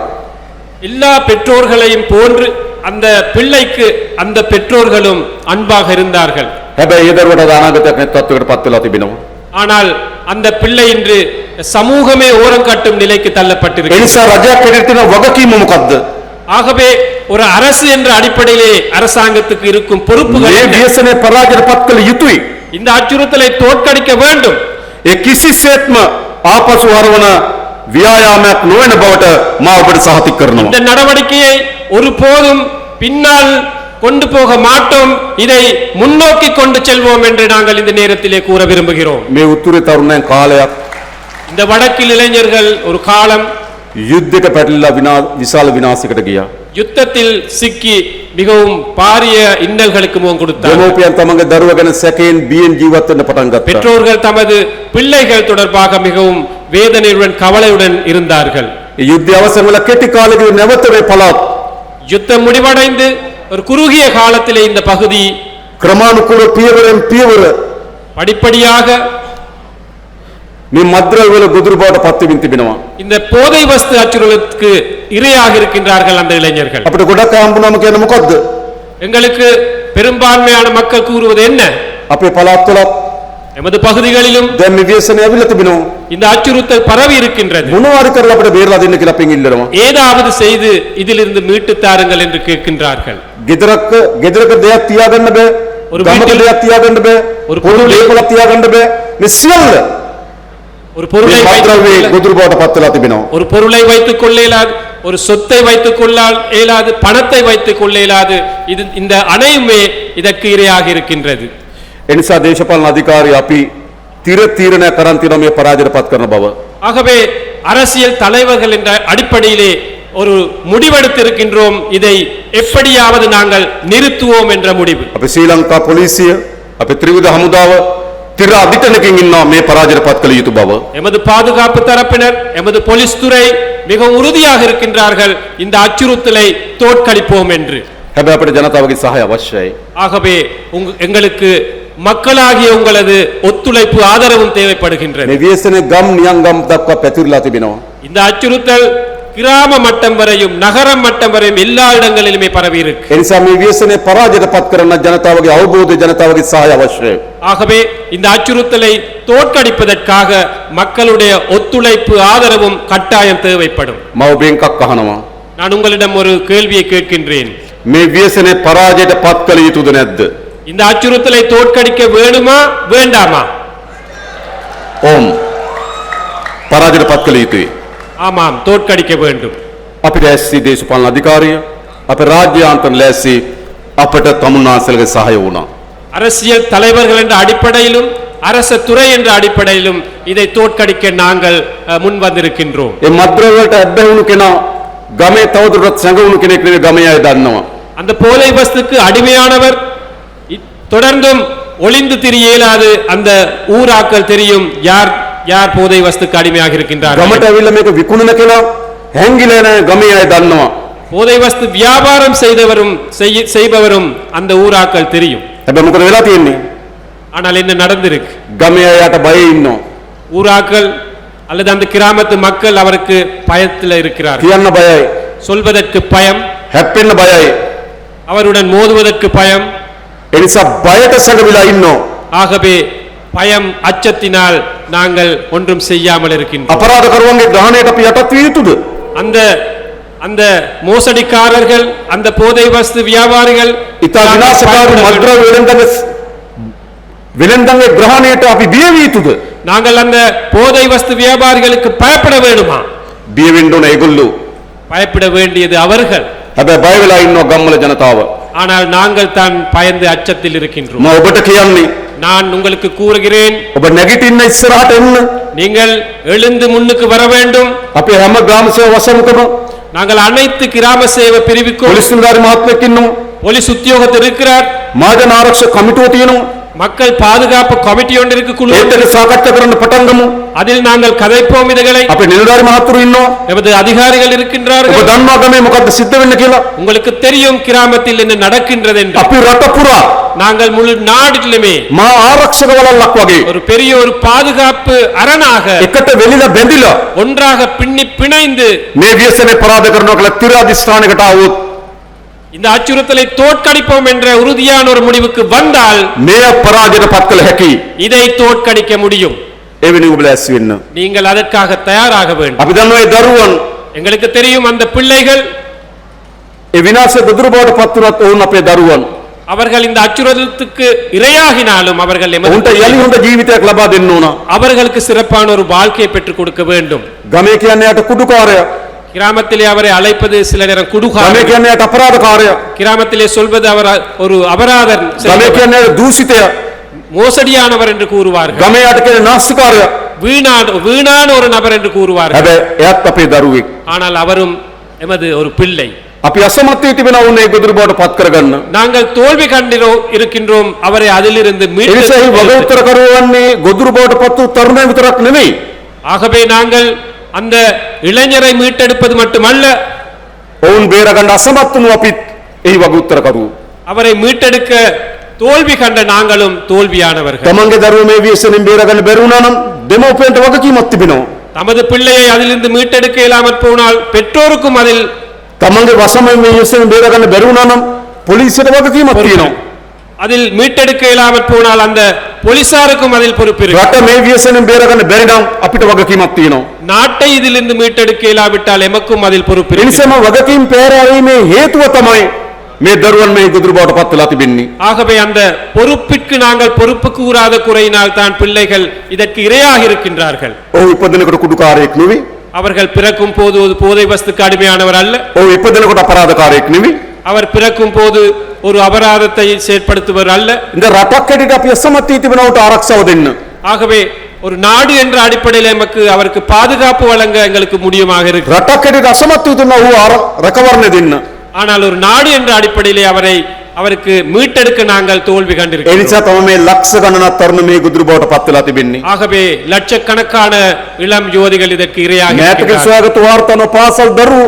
எல்லா பெற்றோர்களையும் போன்று அந்த பிள்ளைக்கு அந்த பெற்றோர்களும் அன்பாக இருந்தார்கள். හැබැයි ඒ දරුවට අනාගතයක් නැති තත්ත්වයකට පත් වෙලා තිබෙනවා. ஆனால் அந்த பிள்ளை இன்று சமூகமே ஓரம் கட்டும் நிலைக்கு ඒ தள்ளப்பட்டிருக்கிறது. නිසා රජයක් හැටියට තියෙන වගකීම මොකද්ද? ஆகவே ஒரு அரசு என்ற அடிப்படையிலே அரசாங்கத்துக்கு இருக்கும் பொறுப்புகள் මේ என்ன? ව්‍යසනයේ පරාජයට පත් කළ යුතුයි. இந்த அச்சுறுத்தலை தோற்கடிக்க வேண்டும். ඒ කිසිසේත්ම ආපසු හරවන ව්‍යායාමයක් නොවන බවට මා ඔබට සහතික කරනවා. இந்த நடவடிக்கையை ஒருபோதும் பின்னால் கொண்டு போக மாட்டோம், இதை முன்னோக்கி கொண்டு செல்வோம் என்று நாங்கள் இந்த நேரத்திலே கூற விரும்புகிறோம். මේ උතුරේ තරුණයන් කාලයක් இந்த வடக்கில் இளைஞர்கள் ஒரு காலம் යුද්ධයක පැටලිලා විශාල විනාශයකට ගියා. யுத்தத்தில் சிக்கி மிகவும் பாரிய இன்னல்களுக்கு முகம் கொடுத்தார். දෙමෝපියන් තමන්ගේ දරුවා ගැන සැකයෙන් බියෙන් ජීවත් වෙන්න පටන් ගත්තා. பெற்றோர்கள் தமது பிள்ளைகள் தொடர்பாக மிகவும் வேதனையுடன் கவலையுடன் இருந்தார்கள். ඒ යුද්ධය අවසන් වෙලා කෙටි කාලෙකදී නැවත මේ පළාත් யுத்தம் முடிவடைந்து ஒரு குறுகிய காலத்திலே இந்த பகுதி ක්‍රමානුකූල පියවරෙන් පියවර படிப்படியாக මේ මද්ද්‍රව්‍ය වල ගොදුරු බවට පත් වෙමින් තිබෙනවා. இந்த போதை வஸ்து அச்சுறுத்தலுக்கு இரையாக இருக்கின்றார்கள் அந்த இளைஞர்கள். අපිට ගොඩක් හම්බුනම කියන්නේ මොකද්ද? எங்களுக்கு பெரும்பான்மையான மக்கள் கூறுவது என்ன? අපේ පළාත්වලත් எமது பகுதிகளிலும் දැන් මේ ව්‍යසනය ඇවිල්ලා තිබෙනවා. இந்த அச்சுறுத்தல் பரவி இருக்கின்றது. මොනවාරි කරලා අපිට බේරලා දෙන්න කියලා අපෙන් ඉල්ලනවා. ஏதாவது செய்து இதிலிருந்து மீட்டு தாருங்கள் என்று கேட்கின்றார்கள். ගෙදරක දෙයක් තියාගන්න බෑ. ஒரு ගමක வீட்டில் දෙයක් තියාගන්න බෑ. ஒரு පොදු දේපලක් තියාගන්න බෑ. මේ සියල්ල ஒரு பொருளை මේ මද්ද්‍රව්‍ය வைத்துக் ගොදුරු බවට පත් වෙලා තිබෙනවා. ஒரு பொருளை வைத்துக் கொள்ள இயலாது, ஒரு சொத்தை வைத்துக் கொள்ள இயலாது, பணத்தை வைத்துக் கொள்ள இயலாது. இது இந்த அனையுமே இதற்கு இரையாக இருக்கின்றது. ඒ නිසා දේශපාලන අධිකාරිය අපි තිර තීරණයක් කරන් තියෙනවා මේ පරාජයට පත් කරන බව. ஆகவே அரசியல் தலைவர்கள் என்ற அடிப்படையிலே ஒரு முடிவெடுத்திருக்கின்றோம், இதை எப்படியாவது நாங்கள் நிறுத்துவோம் என்ற முடிவு. අපි ශ්‍රී ලංකා පොලිසිය අපේ ත්‍රිවිධ හමුදාව තිර අධිකරණකින් ඉන්නවා මේ පරාජයට පත් කළ යුතු බව. எமது பாதுகாப்பு தரப்பினர், எமது போலீஸ் துறை மிகவும் உறுதியாக இருக்கின்றார்கள் இந்த அச்சுறுத்தலை தோற்கடிப்போம் என்று. හැබැයි අපිට ජනතාවගේ සහාය අවශ්‍යයි. ஆகவே எங்களுக்கு மக்களாகிய உங்களது ஒத்துழைப்பு ஆதரவும் தேவைப்படுகின்றது. මේ ව්‍යසනයේ ගම් නියම් ගම් දක්වා පැතිරලා තිබෙනවා. இந்த அச்சுறுத்தல் கிராம மட்டம் வரையும் நகரம் மட்டம் வரையும் எல்லா இடங்களிலுமே பரவி இருக்கு. එනිසා මේ ව්‍යසනයේ පරාජයට පත් කරන ජනතාවගේ අවබෝධය ජනතාවගේ සහාය අවශ්‍යයි. ஆகவே இந்த அச்சுறுத்தலை தோற்கடிப்பதற்காக மக்களுடைய ஒத்துழைப்பு ஆதரவும் கட்டாயம் தேவைப்படும். මම ඔබෙන් එකක් අහනවා. நான் உங்களிடம் ஒரு கேள்வியை கேட்கின்றேன். මේ ව්‍යසනයේ පරාජයට පත් කළ යුතුද නැද්ද? இந்த அச்சுறுத்தலை தோற்கடிக்க வேண்டுமா வேண்டாமா? ඕම්. පරාජයට පත් කළ යුතුයි. ஆமாம், தோற்கடிக்க வேண்டும். අපි ලෑස්ති දේශපාලන අධිකාරිය අපේ රාජ්‍යාන්තර ලෑස්ති අපට තමුන්නාසලගේ සහාය වුණා. அரசியல் தலைவர்கள் என்ற அடிப்படையிலும் அரச துறை என்ற அடிப்படையிலும் இதை தோற்கடிக்க நாங்கள் முன் வந்திருக்கின்றோம். ඒ මද්ද්‍රව්‍යවලට ඇබ්බැහි වුණු කෙනා ගමේ තවදුරටත් සැඟවුණු කෙනෙක් නෙවෙයි ගමේ අය දන්නවා. அந்த போதை வஸ்துக்கு அடிமையானவர் தொடர்ந்தும் ஒளிந்து திரிய இயலாது. அந்த ஊராக்கள் தெரியும் யார் யார் போதை வஸ்துக்கு அடிமையாக இருக்கின்றார்கள். ගමට ඇවිල්ලා මේක විකුණන කෙනා හැංගිලා නැහැ ගමේ අය දන්නවා. போதை வஸ்து வியாபாரம் செய்பவரும் அந்த ஊராக்கள் தெரியும். හැබැයි මොකද වෙලා තියෙන්නේ? ஆனால் என்ன நடந்திருக்கு? ගමේ අයට බයෙ ඉන්නවා. ஊராக்கள் அல்லது அந்த கிராமத்து மக்கள் அவருக்கு பயத்தில் இருக்கிறார்கள். කියන්න බයයි. சொல்வதற்கு பயம், හැප්පෙන්න බයයි. அவருடன் மோதுவதற்கு பயம். ඒ නිසා බයට සැඟවිලා ඉන්නවා. ஆகவே பயம், அச்சத்தினால் நாங்கள் ஒன்றும் செய்யாமல் இருக்கின்றோம். අපරාධකරුවන්ගේ ග්‍රහණයට අපි යටත් විය යුතුද? அந்த அந்த மோசடிக்காரர்கள், அந்த போதை வஸ்து வியாபாரிகள் ඉතා විනාශකාරී මද්ද්‍රව්‍ය වෙළඳන්ගේ ග්‍රහණයට අපි බිය විය යුතුද? நாங்கள் அந்த போதை வஸ்து வியாபாரிகளுக்கு பயப்பட வேண்டுமா? බිය වෙන්න ඕන ඒගොල්ලෝ. பயப்பட வேண்டியது அவர்கள். හැබැයි බය වෙලා ඉන්නවා ගම්වල ජනතාව. ஆனால் நாங்கள் தான் பயந்து அச்சத்தில் இருக்கின்றோம். මම ඔබට කියන්නේ நான் உங்களுக்கு கூறுகிறேன், ඔබ නැගිටින්න ඉස්සරහට එන්න. நீங்கள் எழுந்து முன்னுக்கு வர வேண்டும். අපි හැම ග්‍රාම සේව වසමකම நாங்கள் அனைத்து கிராம சேவை பிரிவுக்கும் පොලිස් නිලධාරි මහත්මයෙක් ඉන්නවා. போலீஸ் உத்தியோகத்தர் இருக்கிறார். මහජන ආරක්ෂක කමිටුව තියෙනවා. மக்கள் பாதுகாப்பு கமிட்டி ஒன்று இருக்கு, குழு. ඒත් එක සාකච්ඡා කරන්න පටන් ගමු. அதில் நாங்கள் கதைப்போம் இதுகளை. අපේ නිලධාරි මහත්තුරු ඉන්නවා. எமது அதிகாரிகள் ඔබ இருக்கின்றார்கள். දන්නවා ගමේ මොකද්ද සිද්ධ වෙන්නේ කියලා? உங்களுக்கு தெரியும் கிராமத்தில் என்ன நடக்கின்றது என்று. අපි රට පුරා நாங்கள் முழு நாட்டிலுமே මා ආරක්ෂක වලල්ලක් වගේ ஒரு பெரிய ஒரு பாதுகாப்பு அரணாக එකට වෙලිලා බැඳිලා ஒன்றாக பின்னி பிணைந்து මේ ව්‍යසනේ පරාද කරනවා කියලා තිර අධිෂ්ඨානයකට ආවොත් இந்த அச்சுறுத்தலை தோற்கடிப்போம் என்ற உறுதியான ஒரு முடிவுக்கு வந்தால் මේ පරාජයට පත් කළ හැකි. இதை தோற்கடிக்க முடியும். ඒ වෙනුවෙන් ඔබ ලෑස්ති වෙන්න. நீங்கள் அதற்காக தயாராக வேண்டும். අපි දන්නවා ඒ දරුවන් எங்களுக்கு தெரியும் அந்த பிள்ளைகள், ඒ විනාශ ගොදුරු බවට පත් වුණත් ඔවුන් අපේ දරුවන්. அவர்கள் இந்த அச்சுறுத்தலுக்கு இரையாகினாலும் அவர்கள் எமது උන්ට යලි හොඳ ජීවිතයක් ලබා දෙන්න ඕන. அவர்களுக்கு சிறப்பான ஒரு வாழ்க்கையை பெற்றுக் கொடுக்க வேண்டும். ගමේ කියන්නේ යට කුඩුකාරයා. கிராமத்திலே அவரை அழைப்பது சில நேரம் ගමේ குடுகாரர், කියන්නේ යට අපරාධකාරයා. கிராமத்திலே சொல்வது அவர் ஒரு அபராதர், ගමේ කියන්නේ යට දූෂිතයා. மோசடியானவர் என்று கூறுவார்கள். ගමේ යට කියන්නේ නාස්තිකාරයා. வீணான ஒரு நபர் என்று கூறுவார்கள். හැබැයි එයත් අපේ දරුවෙක්. ஆனால் அவரும் எமது ஒரு பிள்ளை. අපි අසමත් වී තිබෙනා උන්නේ ගොදුරු බවට පත් කරගන්න. நாங்கள் தோல்வி இருக்கின்றோம் அவரை அதிலிருந்து ඒ නිසා මේ වග උත්තර කරුවන්නේ ගොදුරු බවට පත් වූ තරුණයන් විතරක් නෙවෙයි. ஆகவே நாங்கள் அந்த இளைஞரை மீட்டெடுப்பது மட்டுமல்ல, ඔවුන් බේරගන්න අසමත් වුණු අපිත් එහි වග උත්තර කරුවෝ. அவரை மீட்டெடுக்க தோல்வி கண்ட நாங்களும் தோல்வியானவர்கள். තමන්ගේ දරුවෝ මේ ව්‍යසනෙන් බේරගන්න බැරි වුණා නම් දෙමව්පියන්ට වගකීමක් තිබෙනවා. தமது பிள்ளையை அதிலிருந்து மீட்டெடுக்க இயலாமற் போனால் பெற்றோருக்கும் அதில் තමන්ගේ වසමෙන් මේ ව්‍යසනෙන් බේරගන්න බැරි වුණා නම් පොලිසියට වගකීමක් තියෙනවා. அதில் மீட்டெடுக்க இயலாமற் போனால் அந்த போலீசாருக்கும் அதில் பொறுப்பு இருக்கு. රට මේ ව්‍යසනෙන් බේරගන්න බැරි නම් අපිට වගකීමක් තියෙනවා. நாட்டை இதிலிருந்து மீட்டெடுக்க இயலாவிட்டால் எமக்கும் அதில் பொறுப்பு ඒ இருக்கு. නිසාම වගකීම් පෑරීමේ හේතුව තමයි මේ දරුවන් මේ ගොදුරු බවට පත් වෙලා තිබෙන්නේ. ஆகவே அந்த பொறுப்பிற்கு நாங்கள் பொறுப்பு கூறாத குறையினால் தான் பிள்ளைகள் இதற்கு இரையாக இருக்கின்றார்கள். ඔව් ඉපදෙනකොට කුඩුකාරයෙක් නෙවෙයි. அவர்கள் பிறக்கும் போது போதை வஸ்துக்கு அடிமையானவர் அல்ல. ඔව් ඉපදෙනකොට අපරාධකාරයෙක් නෙවෙයි. அவர் பிறக்கும் போது ஒரு அபராதத்தை செயற்படுத்துவர் அல்ல. இந்த රටක් හැටියට අපි අසමත් වී තිබෙනවට ආරක්ෂාව දෙන්න. ஆகவே ஒரு நாடு என்ற அடிப்படையில் நமக்கு அவருக்கு பாதுகாப்பு வழங்க எங்களுக்கு முடியுமாக இருக்கு. රටක් හැටියට අසමත් වී තිබෙනා වූ රැකවරණය දෙන්න. ஆனால் ஒரு நாடு என்ற அடிப்படையிலே அவருக்கு மீட்டெடுக்க நாங்கள் தோல்வி ඒ கண்டிருக்கிறோம். නිසා තමයි මේ ලක්ෂ ගණනක් තරුණ මේ ගොදුරු බවට පත් වෙලා තිබෙන්නේ. ஆகவே லட்சக்கணக்கான இளம் யுவதிகள் இதற்கு இரையாக මෑතක இருக்கிறார்கள். සොයාගත් වාර්තාන පාසල් දරුවෝ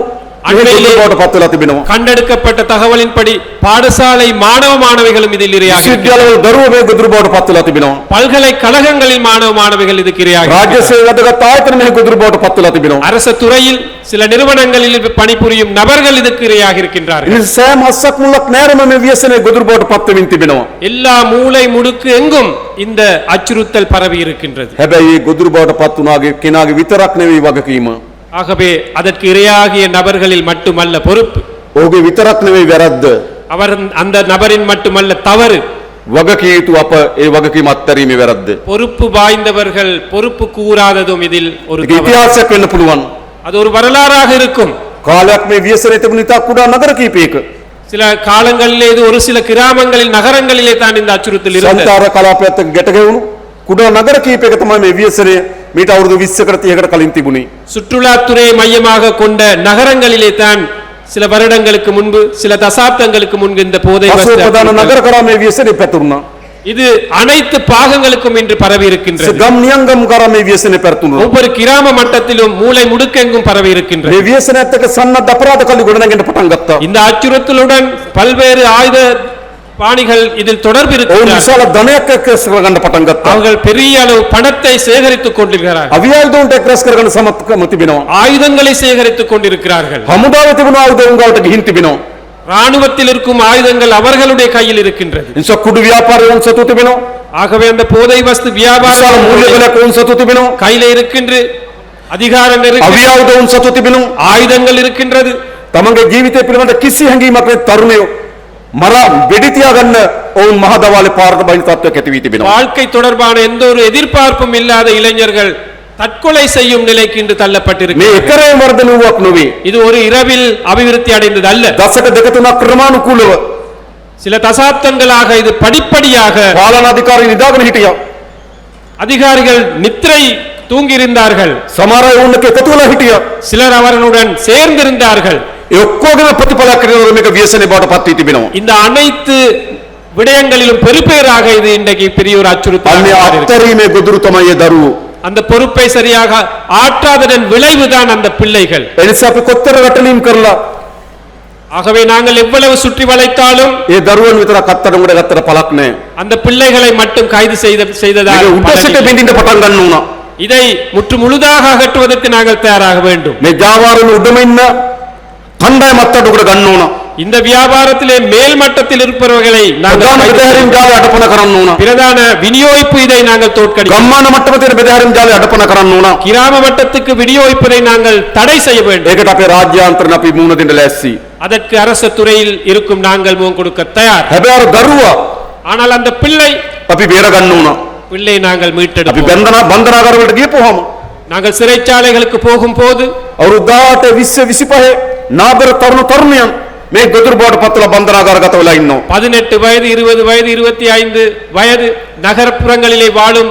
அண்மையிலே ගොදුරු බවට පත් වෙලා තිබෙනවා. கண்டெடுக்கப்பட்ட தகவலின்படி பாடசாலை மாணவ மாணவிகளும் இதில் இரையாகி විශ්වවිද්‍යාලවල දරුවෝ මේ ගොදුරු බවට පත් වෙලා තිබෙනවා. பல்கலைக்கழகங்களில் மாணவ மாணவிகள் இதுக்கு இரையாகி රාජ්‍ය සේවය වැදගත් ආයතන මේ ගොදුරු බවට පත් වෙලා තිබෙනවා. அரசு துறையில் சில நிறுவனங்களில் பணிபுரியும் நபர்கள் இதுக்கு இரையாகி இருக்கின்றார்கள். ඉතින් සෑම හස්සක් මුලක් නෑරම මේ ව්‍යසනයේ ගොදුරු බවට පත් වෙමින් තිබෙනවා. எல்லா மூலை முடுக்கு எங்கும் இந்த அச்சுறுத்தல் பரவி இருக்கின்றது. හැබැයි මේ ගොදුරු බවට පත් වුණාගේ කෙනාගේ විතරක් නෙවෙයි වගකීම. ஆகவே அதற்கு இரையாகிய நபர்களில் மட்டுமல்ல பொறுப்பு, ඔහුගේ විතරක් නෙවෙයි වැරද්ද. அவர் அந்த நபரின் மட்டுமல்ல தவறு. වගකිය යුතු අප ඒ වගකීම අත්හැරීමේ වැරද්ද. பொறுப்பு வாய்ந்தவர்கள் பொறுப்பு கூறாததும் இதில் ஒரு ඒක தவறு. ඉතිහාසයක් වෙන්න පුළුවන්. அது ஒரு வரலாறாக இருக்கும். කාලයක් මේ ව්‍යසනයේ තිබුණ ඉතා කුඩා නගර කීපයක சில காலங்களிலே இது ஒரு சில கிராமங்களில் நகரங்களிலே தான் இந்த அச்சுறுத்தல் இருந்தது. සංතාර කලාපයත් එක්ක ගැට ගැහුණු කුඩා නගර කීපයක තමයි මේ ව්‍යසනය මීට අවුරුදු 20කට 30කට කලින් තිබුණේ. சுற்றுலாத்துறையை மையமாக கொண்ட நகரங்களிலே தான் சில வருடங்களுக்கு முன்பு சில தசாப்தங்களுக்கு முன்பு இந்த போதை පසුව வஸ்து ප්‍රධාන அச்சுறுத்தல். නගර කරා මේ ව්‍යසනය පැතුරුණා. இது அனைத்து பாகங்களுக்கும் இன்று பரவி இருக்கின்றது. ගම් නියංගම් කරා මේ ව්‍යසනය පැතුරුණා. ஒவ்வொரு கிராம மட்டத்திலும் மூலை முடுக்கெங்கும் பரவி இருக்கின்றது. මේ ව්‍යසනයත් එක්ක සන්නද්ධ අපරාධ කල්ලි ගොඩනගෙන පටන් ගත්තා. இந்த அச்சுறுத்தலுடன் பல்வேறு ஆயுத பாணிகள் இதில் தொடர்பு ඔවුන් இருக்கிறார்கள். විශාල ධනයක් එක්රැස් කරගන්න පටන් ගත්තා. அவர்கள் பெரிய அளவு பணத்தை சேகரித்துக் கொண்டிருக்கிறார்கள். අවියායුධ උන්ට එක්රැස් කරගන්න සමත්කම තිබෙනවා. ஆயுதங்களை சேகரித்துக் கொண்டிருக்கிறார்கள். හමුදාවේ තිබුණු ආයුධ උන් ගාවට ගිහින් තිබෙනවා. ராணுவத்தில் இருக்கும் ஆயுதங்கள் அவர்களுடைய கையில் இருக்கின்றது. නිසා කුඩු ව්‍යාපාරය උන් සතු තිබෙනවා. ஆகவே அந்த போதை வஸ்து විශාල வியாபாரம் මූල්‍ය බලයක් උන් සතු තිබෙනවා. கையில இருக்கின்ற அதிகாரம் இருக்கு, අවියායුධ උන් සතු තිබෙනවා. ஆயுதங்கள் இருக்கின்றது. තමන්ගේ ජීවිතය පිළිබඳ කිසි හැඟීමක් නැති තරුණයෝ මර වෙඩි තියාගන්න ඔවුන් මහ දවාලේ පාරට බහින තත්ත්වයක් ඇති වී තිබෙනවා. வாழ்க்கை தொடர்பான எந்த ஒரு எதிர்பார்ப்பும் இல்லாத இளைஞர்கள் தற்கொலை செய்யும் நிலைக்கு இன்று මේ தள்ளப்பட்டிருக்கிறார்கள். එකරේ වර්ධනුවක් නොවේ. இது ஒரு இரவில் அபிவிருத்தி அடைந்தது அல்ல. දශක දෙක තුනක් ක්‍රමානුකූලව சில தசாப்தங்களாக இது படிப்படியாக පාලනාධිකාරී නිදාගෙන හිටියා. அதிகாரிகள் நித்திரை தூங்கியிருந்தார்கள். සමහර අය ඔවුන් එක්ක එකතු වෙලා හිටියා. சிலர் அவர்களுடன் சேர்ந்திருந்தார்கள். ඒ ඔක්කොගේම ප්‍රතිඵලයක් කරගෙන මේක ව්‍යසනයේ බවට පත් වී තිබෙනවා. இந்த அனைத்து விடயங்களிலும் பெருப்பேராக இது இன்றைக்கு பெரிய ஒரு அச்சுறுத்தல். අන්නේ අත්තරීමේ ගොදුරු තමයි ඒ දරුවෝ. அந்த பொறுப்பை சரியாக ஆற்றாததன் விளைவுதான் அந்த பிள்ளைகள். එනිසා අපි කොච්චර රටලීම් කරලා ஆகவே நாங்கள் எவ்வளவு சுற்றி வளைத்தாலும் ඒ දරුවන් විතරක් අත්තර උඩ ගත්තට පළක් නැහැ. அந்த பிள்ளைகளை மட்டும் கைது செய்ததால் මේක උඩසිට பலனில்லை. බින්දින්න පටන් ගන්න උනා. இதை முற்று முழுதாக அகற்றுவதற்கு நாங்கள் தயாராக வேண்டும். මේ ජාවාරවල උඩම ඉන්න කණ්ඩායම අත්තට උඩ ගන්න ඕන. இந்த வியாபாரத்திலே மேல் மட்டத்தில் இருப்பவர்களை நாங்கள் ප්‍රධාන கைது බෙදාරීම් செய்ய- ජාලය අඩපණ කරන්න ඕන. பிரதான விநியோகிப்பு இதை நாங்கள் தோற்கடிக்க, ගම්මාන මට්ටමේ තියෙන බෙදාරීම් ජාලය අඩපණ කරන්න ඕන. கிராம மட்டத்துக்கு விநியோகிப்பதை நாங்கள் தடை செய்ய வேண்டும். ඒකට අපේ රාජ්‍යාන්තරණ අපි මුහුණ දෙන්න ලෑස්ති. அதற்கு அரசு துறையில் இருக்கும் நாங்கள் முகம் கொடுக்க தயார். හැබැයි අර දරුවා ஆனால் அந்த பிள்ளை අපි බේර ගන්න ඕන. நாங்கள் අපි மீட்டெடுப்போம். බන්ධනාගාර වලට ගියපුවාම நாங்கள் சிறைச்சாலைகளுக்கு போகும்போது අවුරුදු 18 20 25 නාබර තරුණ තරුණියන් මේ ගොදුරු බවට පත්වලා බන්ධනාගාරගත වෙලා ඉන්නවා. 18 வயது 20 வயது 25 வயது நகர்ப்புறங்களிலே வாழும்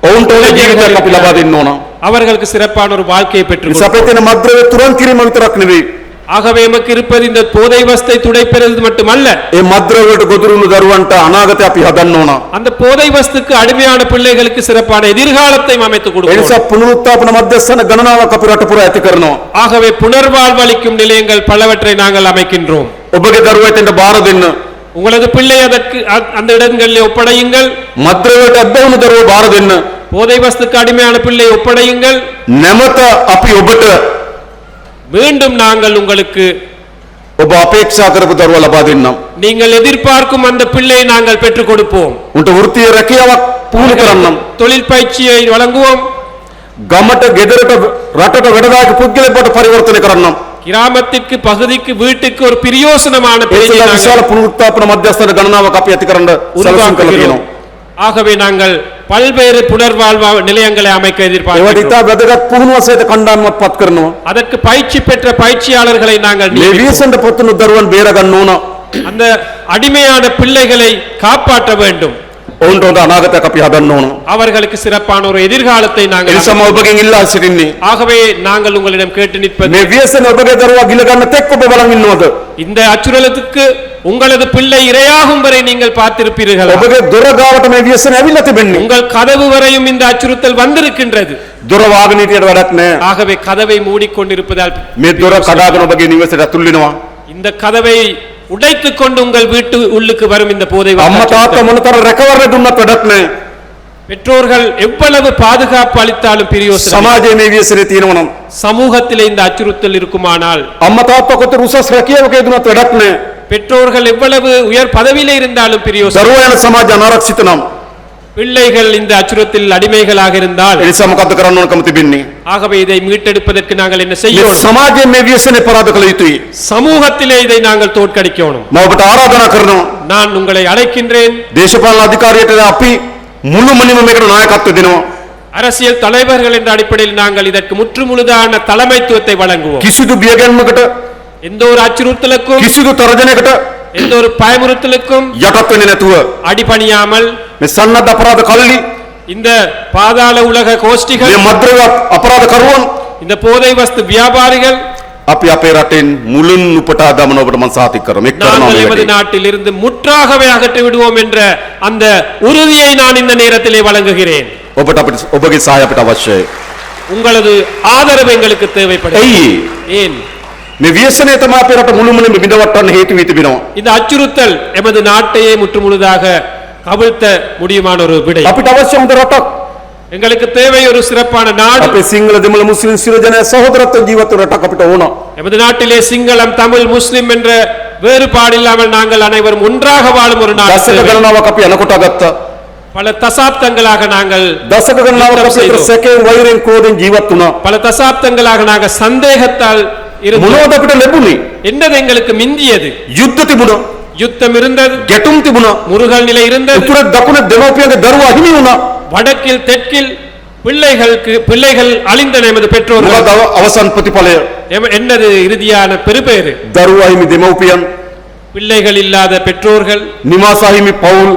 ඔවුන්ට ඕන ජීවිතයක් අපි ලබා දෙන්න ඕන. அவர்களுக்கு சிறப்பான ஒரு வாழ்க்கையை பெற்றுக் නිසා අපේ තියෙන මද්ද්‍රව්‍ය තුරන් කිරීම විතරක් නෙවෙයි. ஆகவே நமக்கு இருப்பது இந்த போதை வஸ்தை துடைப்பது மட்டுமல்ல, ඒ මද්ද්‍රව්‍ය වලට ගොදුරු වුණු දරුවන්ට අනාගතය අපි හදන්න ඕන. அந்த போதை வஸ்துக்கு அடிமையான பிள்ளைகளுக்கு சிறப்பான எதிர்காலத்தை அமைத்துக் ඒ கொடுக்கிறோம். නිසා පුනරුත්ථාපන මධ්‍යස්ථාන ගණනාවක් අපි රට පුරා ඇති කරනවා. ஆகவே புனர்வாழ்வளிக்கும் நிலையங்கள் பலவற்றை நாங்கள் அமைக்கின்றோம். ඔබගේ දරුවා එතෙන්ට බාර දෙන්න. உங்களது பிள்ளை அதற்கு அந்த இடங்களிலே ஒப்படையுங்கள். මද්ද්‍රව්‍යයට අබ්බවුණු දරුවෝ බාර දෙන්න. போதை வஸ்துக்கு அடிமையான பிள்ளை ஒப்படையுங்கள். නැමත අපි ඔබට மீண்டும் நாங்கள் உங்களுக்கு ඔබ අපේක්ෂා කරපු දරුවා ලබා දෙන්නම්. நீங்கள் எதிர்பார்க்கும் அந்த பிள்ளையை நாங்கள் பெற்றுக் கொடுப்போம். උන්ට වෘත්තීය රැකියාවක් පුහුණු කරන්නම්. தொழில் பயிற்சியை வழங்குவோம். ගමට ගෙදරට රටට වැඩදායක පුද්ගලයෙක් බවට පරිවර්තනය කරන්නම්. கிராமத்திற்கு பகுதிக்கு வீட்டுக்கு ஒரு பிரயோசனமான ඒ பிள்ளையை සඳහා நாங்கள் විශාල පුනරුත්ථාපන මධ්‍යස්ථාන ගණනාවක් අපි ඇති කරන්න සැලසුම් කළා உருவாக்குகிறோம். කියනවා. ஆகவே நாங்கள் பல்வேறு புனர்வாழ்வு நிலையங்களை அமைக்க ඒවට எதிர்பார்க்கிறோம். ඉතා වැදගත් පුහුණු වශයෙන් කණ්ඩායමක් පත් කරනවා. அதற்கு பயிற்சி பெற்ற பயிற்சியாளர்களை நாங்கள் මේ நியமிப்போம். වීසන්ට පත්තුණු දරුවන් බේර ගන්න ඕන. அந்த அடிமையான பிள்ளைகளை காப்பாற்ற வேண்டும். ඔවුන්ට හොඳ අනාගතයක් අපි හදන්න ඕන. அவர்களுக்கு சிறப்பான ஒரு எதிர்காலத்தை ඒ நாங்கள் නිසා මම ඔබගෙන් ඉල්ලා සිටින්නේ ஆகவே நாங்கள் உங்களிடம் கேட்டு நிற்பது, මේ ව්‍යසන ඔබගේ දරුවා ගිල ගන්න තෙක් ඔබ බලන් ඉන්නවද? இந்த அச்சுறுத்தலுக்கு உங்களது பிள்ளை இரையாகும் வரை நீங்கள் பார்த்திருப்பீர்களா? ඔබගේ දොර ගාවට මේ ව්‍යසන ඇවිල්ලා තිබෙන්නේ. உங்கள் கதவு வரையும் இந்த அச்சுறுத்தல் வந்திருக்கின்றது. දොර වහගෙන හිටියට වැඩක් නැහැ. ஆகவே கதவை மூடிக்கொண்டிருப்பதால் මේ දොර කඩාගෙන ඔබගේ නිවසේට ඇතුල් වෙනවා. இந்த கதவை உடைத்துக் கொண்டு உங்கள் வீட்டு உள்ளுக்கு வரும் இந்த போதை අම්මා තාත්තා මොනතර රැකවරණ දුන්නත් වැඩක් නැහැ. பெற்றோர்கள் எவ்வளவு பாதுகாப்பு அளித்தாலும் பிரயோசனம் සමාජයේ මේ විශ්සරේ තියෙනවා නම් சமூகத்திலே இந்த அச்சுறுத்தல் இருக்குமானால் අම්මා තාත්තා කොතර උසස් රැකියාවක යෙදුනත් වැඩක් නැහැ. பெற்றோர்கள் எவ்வளவு உயர் பதவியிலே இருந்தாலும் பிரயோசனம் දරුවා යන සමාජ අනාරක්ෂිත නම් பிள்ளைகள் இந்த அச்சுறுத்தல் அடிமைகளாக இருந்தால் ඒ නිසා මොකද්ද කරන්න ඕනකම තිබෙන්නේ? ஆகவே இதை மீட்டெடுப்பதற்கு நாங்கள் என்ன මේ செய்யணும் සමාජයේ මේ විශ්සනේ පරාද කළ යුතුයි. சமூகத்திலே இதை நாங்கள் தோற்கடிக்கணும் මම ඔබට ආරාධනා කරනවා. நான் உங்களை அழைக்கின்றேன் දේශපාලන අධිකාරියට අපි මුළුමනින්ම මේකට නායකත්වය දෙනවා. அரசியல் தலைவர்கள் என்ற அடிப்படையில் நாங்கள் இதற்கு முற்றுமுழுதான தலைமைத்துவத்தை வழங்குவோம் කිසිදු බියගැන්මකට எந்த ஒரு அச்சுறுத்தலுக்கும் කිසිදු තරජනයකට எந்த ஒரு பயமுறுத்தலுக்கும் යටත් වෙන්නේ නැතුව அடிபணியாமல் මේ සන්නද්ධ අපරාධ කල්ලි இந்த பாதாள உலக கோஷ்டிகள் මේ මද්ද්‍රව්‍ය අපරාධ කරුවන් இந்த போதை வஸ்து வியாபாரிகள் අපි අපේ රටෙන් මුලින් උපටා දමන ඔබට මම සාතික කරනවා. මේක කරනවා நாங்கள் මේ எமது වැඩේ. நாட்டில் இருந்து முற்றாகவே அகற்றி விடுவோம் என்ற அந்த உறுதியை நான் இந்த நேரத்திலே வழங்குகிறேன் ඔබට අපිට ඔබගේ සහාය අපිට අවශ්‍යයි. உங்களது ஆதரவு எங்களுக்கு தேவைப்படுகிறது එයි ஏன் මේ ව්‍යසනය තමයි අපේ රට මුළුමනින්ම බිඳවට්ටන්න හේතු වී තිබෙනවා. இந்த අச்சுறுத்தல் எமது நாட்டையே முற்றுமுழுதாக கவிழ்த்த முடியுமான ஒரு விடை අපිට අවශ්‍ය හොඳ රටක්. எங்களுக்கு தேவை ஒரு சிறப்பான நாடு අපේ සිංහල දෙමළ මුස්ලිම් සියලු ජනයා සහෝදරත්ව ජීවත් වන රටක් අපිට ඕන. எமது நாட்டிலே சிங்களம் தமிழ் முஸ்லிம் என்ற வேறுபாடு இல்லாமல் நாங்கள் அனைவரும் ஒன்றாக வாழும் ஒரு நாடு දශක தேவை. ගණනාවක් අපි අනකොට ගත්තා. பல தசாப்தங்களாக நாங்கள் දශක ගණනාවක් අපි செய்தோம். සැකයෙන් වෛරයෙන් ක්‍රෝධයෙන් ජීවත් වුණා. பல தசாப்தங்களாக நாங்கள் சந்தேகத்தால் இருந்தோம் මොනවද අපිට ලැබුණේ? என்னது எங்களுக்கு மிந்தியது යුද්ධ තිබුණා. யுத்தம் இருந்தது ගැටුම් තිබුණා. முருகல் நிலை இருந்தது උතුර දකුණ දෙමව්පියන්ගේ දරුවා හිමි වුණා. வடக்கில் தெற்கில் பிள்ளைகள் அழிந்தன எமது பெற்றோர்கள் මොකද අවසන් ප්‍රතිඵලය? என்னது இறுதியான பெருபேறு දරුවා හිමි දෙමව්පියන්, பிள்ளைகள் இல்லாத பெற்றோர்கள் නිවාස හිමි පවුල්,